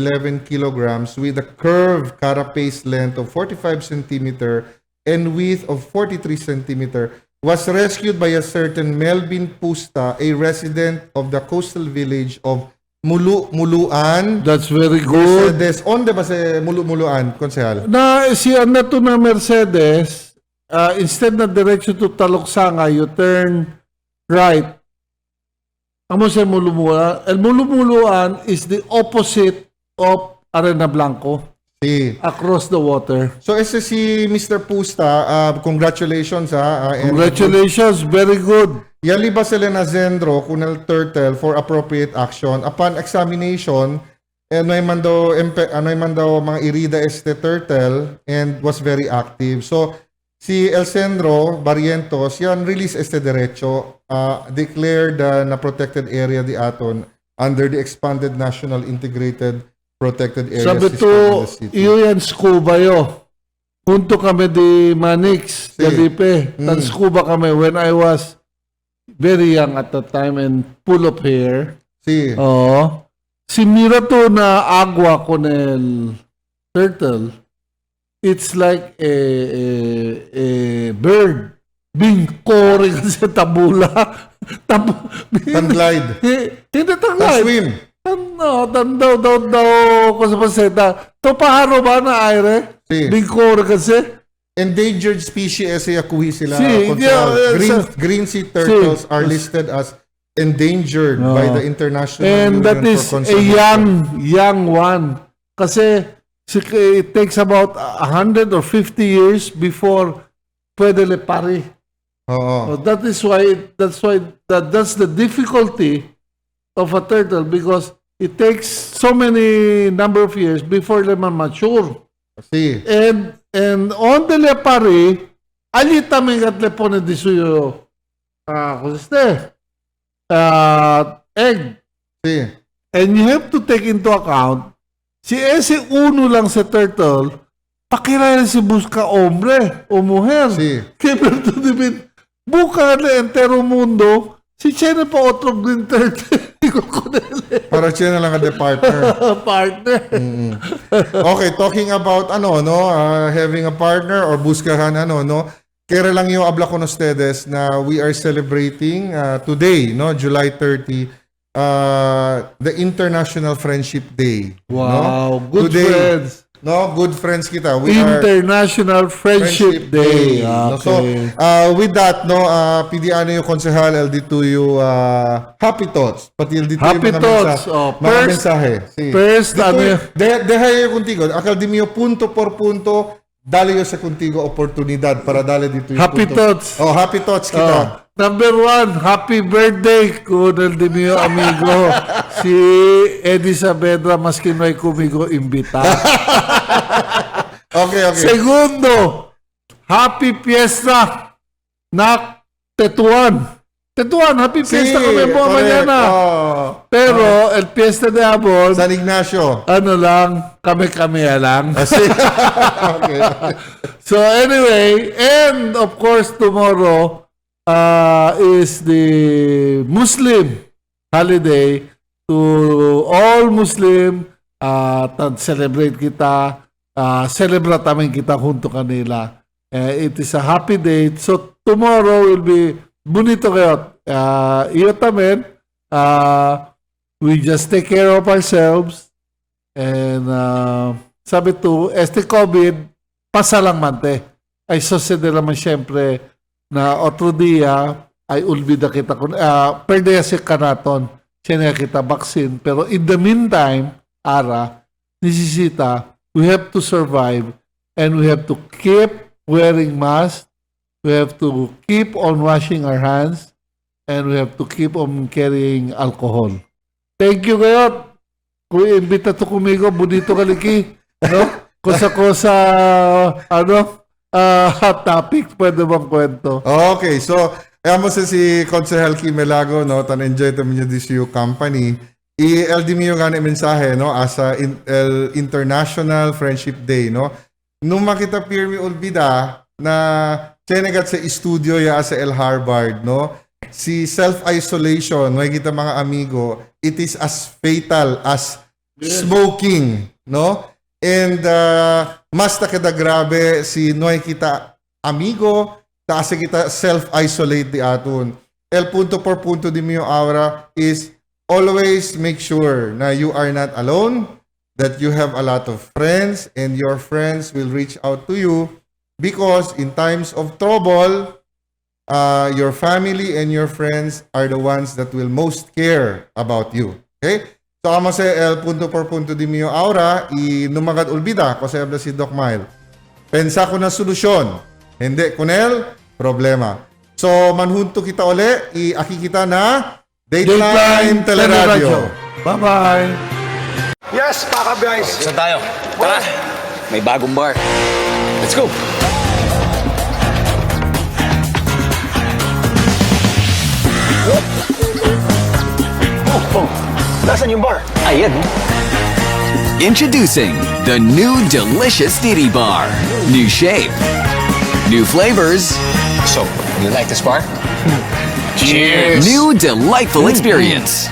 kilograms with a curved carapace length of 45 centimeter and width of 43 centimeter, was rescued by a certain Melvin Pusta, a resident of the coastal village of Muluan. That's very good. Mercedes. Onde ba sa Muluan, Konsehal? Na siya na to na Mercedes, instead na diretso to Taluksanga, you turn right. Amo sa Mulumuan. El Mulumuan is the opposite of Arena Blanco. Si. Across the water. So, ese si Mr. Pusta, congratulations ha. And Congratulations, very good. Yali ba sila na Zendro kunal turtle for appropriate action? Upon examination, ano man daw mga irida este turtle and was very active. So, si El Sendro Barrientos, yan release este derecho, declared na protected area di aton under the expanded National Integrated Protected Area Sabi System to, in the city. iyo yan scuba yo. Punto kami di Manix, Galipe. Tan scuba kami when I was very young at that time and full of hair. Si. Oo. Si Mira to na agua con el turtle, it's like a bird being coring sa tabula. Tan-glide. Hindi tanglide. Tan-swim. Daw ko sa paseta. To paharo ba na aire? Si. Being coring kasi. Endangered species kuhi sila. Si, Green sea turtles are listed as endangered by the International And Union that is for a Conservation. young one. Kasi it takes about 100 or 50 years before pwede le pari. Oo. So that's the difficulty of a turtle because it takes so many number of years before they mature. Si. And on the le pari, alita mengat le pone di suyo egg. Si. And you have to take into account, si ese uno lang sa turtle, pakilala si busca hombre o mujer. Si. Kaya to divin, buka na entero mundo, si Chena pa otro green turtle. Para siya na lang ang partner. Partner. Okay, talking about having a partner or buskahan kaya lang yung habla con ustedes na we are celebrating today, no, July 30, the International Friendship Day. Wow, no? good Today, friends. No, good friends kita. We are International Friendship Day. No? So, Okay. with that, no, pidiano yung konsehal, LD2U, happy thoughts. Pati LD2U Happy thoughts. mga mensahe. Sí. First, ano yun? Deja yo contigo. Akal di mio punto por punto, dali yo sa contigo oportunidad para dali dito yung Happy punto. thoughts. Oh, happy thoughts kita. Number 1, happy birthday con el de mio amigo si Eddie Saavedra maski no hay kumigo imbita. Okay. Segundo, happy fiesta na Tetuan. Tetuan, happy fiesta kami po correct. mañana. Oh. Pero el fiesta de Abon, San Ignacio. ano lang, kami-kami lang. Okay. So anyway, and of course tomorrow is the Muslim holiday to all Muslim. Celebrate kita, celebrate namin kita junto kanila. It is a happy day. So tomorrow will be bonito kayo. Iyo tamen, we just take care of ourselves and sabi to, este COVID, pasa lang mante. Ay sucede naman siyempre na otro dia ay ulbida kita kun perde si kanaton siya kita vaccine, pero in the meantime nisisita we have to survive and we have to keep wearing masks, we have to keep on washing our hands, and we have to keep on carrying alcohol. Thank you kayo kung imbita to kumigo bonito kaliki, no? Kosa topic, pwede bang kwento? Okay, so amo si Konsehal Kimelago, no, tan enjoy ta minyo this you company. I-LD mo yung gani mensahe, no, as a International Friendship Day, no. Nung makita Pirmi Olbida na senegat sa studio ya sa El Harvard, no, si self-isolation, may kita mga amigo, it is as fatal as smoking, no. And mas takada grabe si Noy kita amigo, taas kita self-isolate di aton. El punto por punto di mio aura is always make sure na you are not alone, that you have a lot of friends and your friends will reach out to you because in times of trouble, your family and your friends are the ones that will most care about you. Okay? So, kamo sa el punto por punto di mio aura, numagad ulbida, kasi habla si Doc Mile. Pensa ko na solusyon. Hindi, kunel, problema. So, manhunto kita uli, aki kita na Dateline Teleradyo. Bye-bye. Yes, baka guys. Saan tayo? Tara! May bagong bar. Let's go! Oh, nasan yung bar? Ayan. Introducing the new delicious Diddy Bar. New shape, new flavors, So, you like this bar? new delightful experience.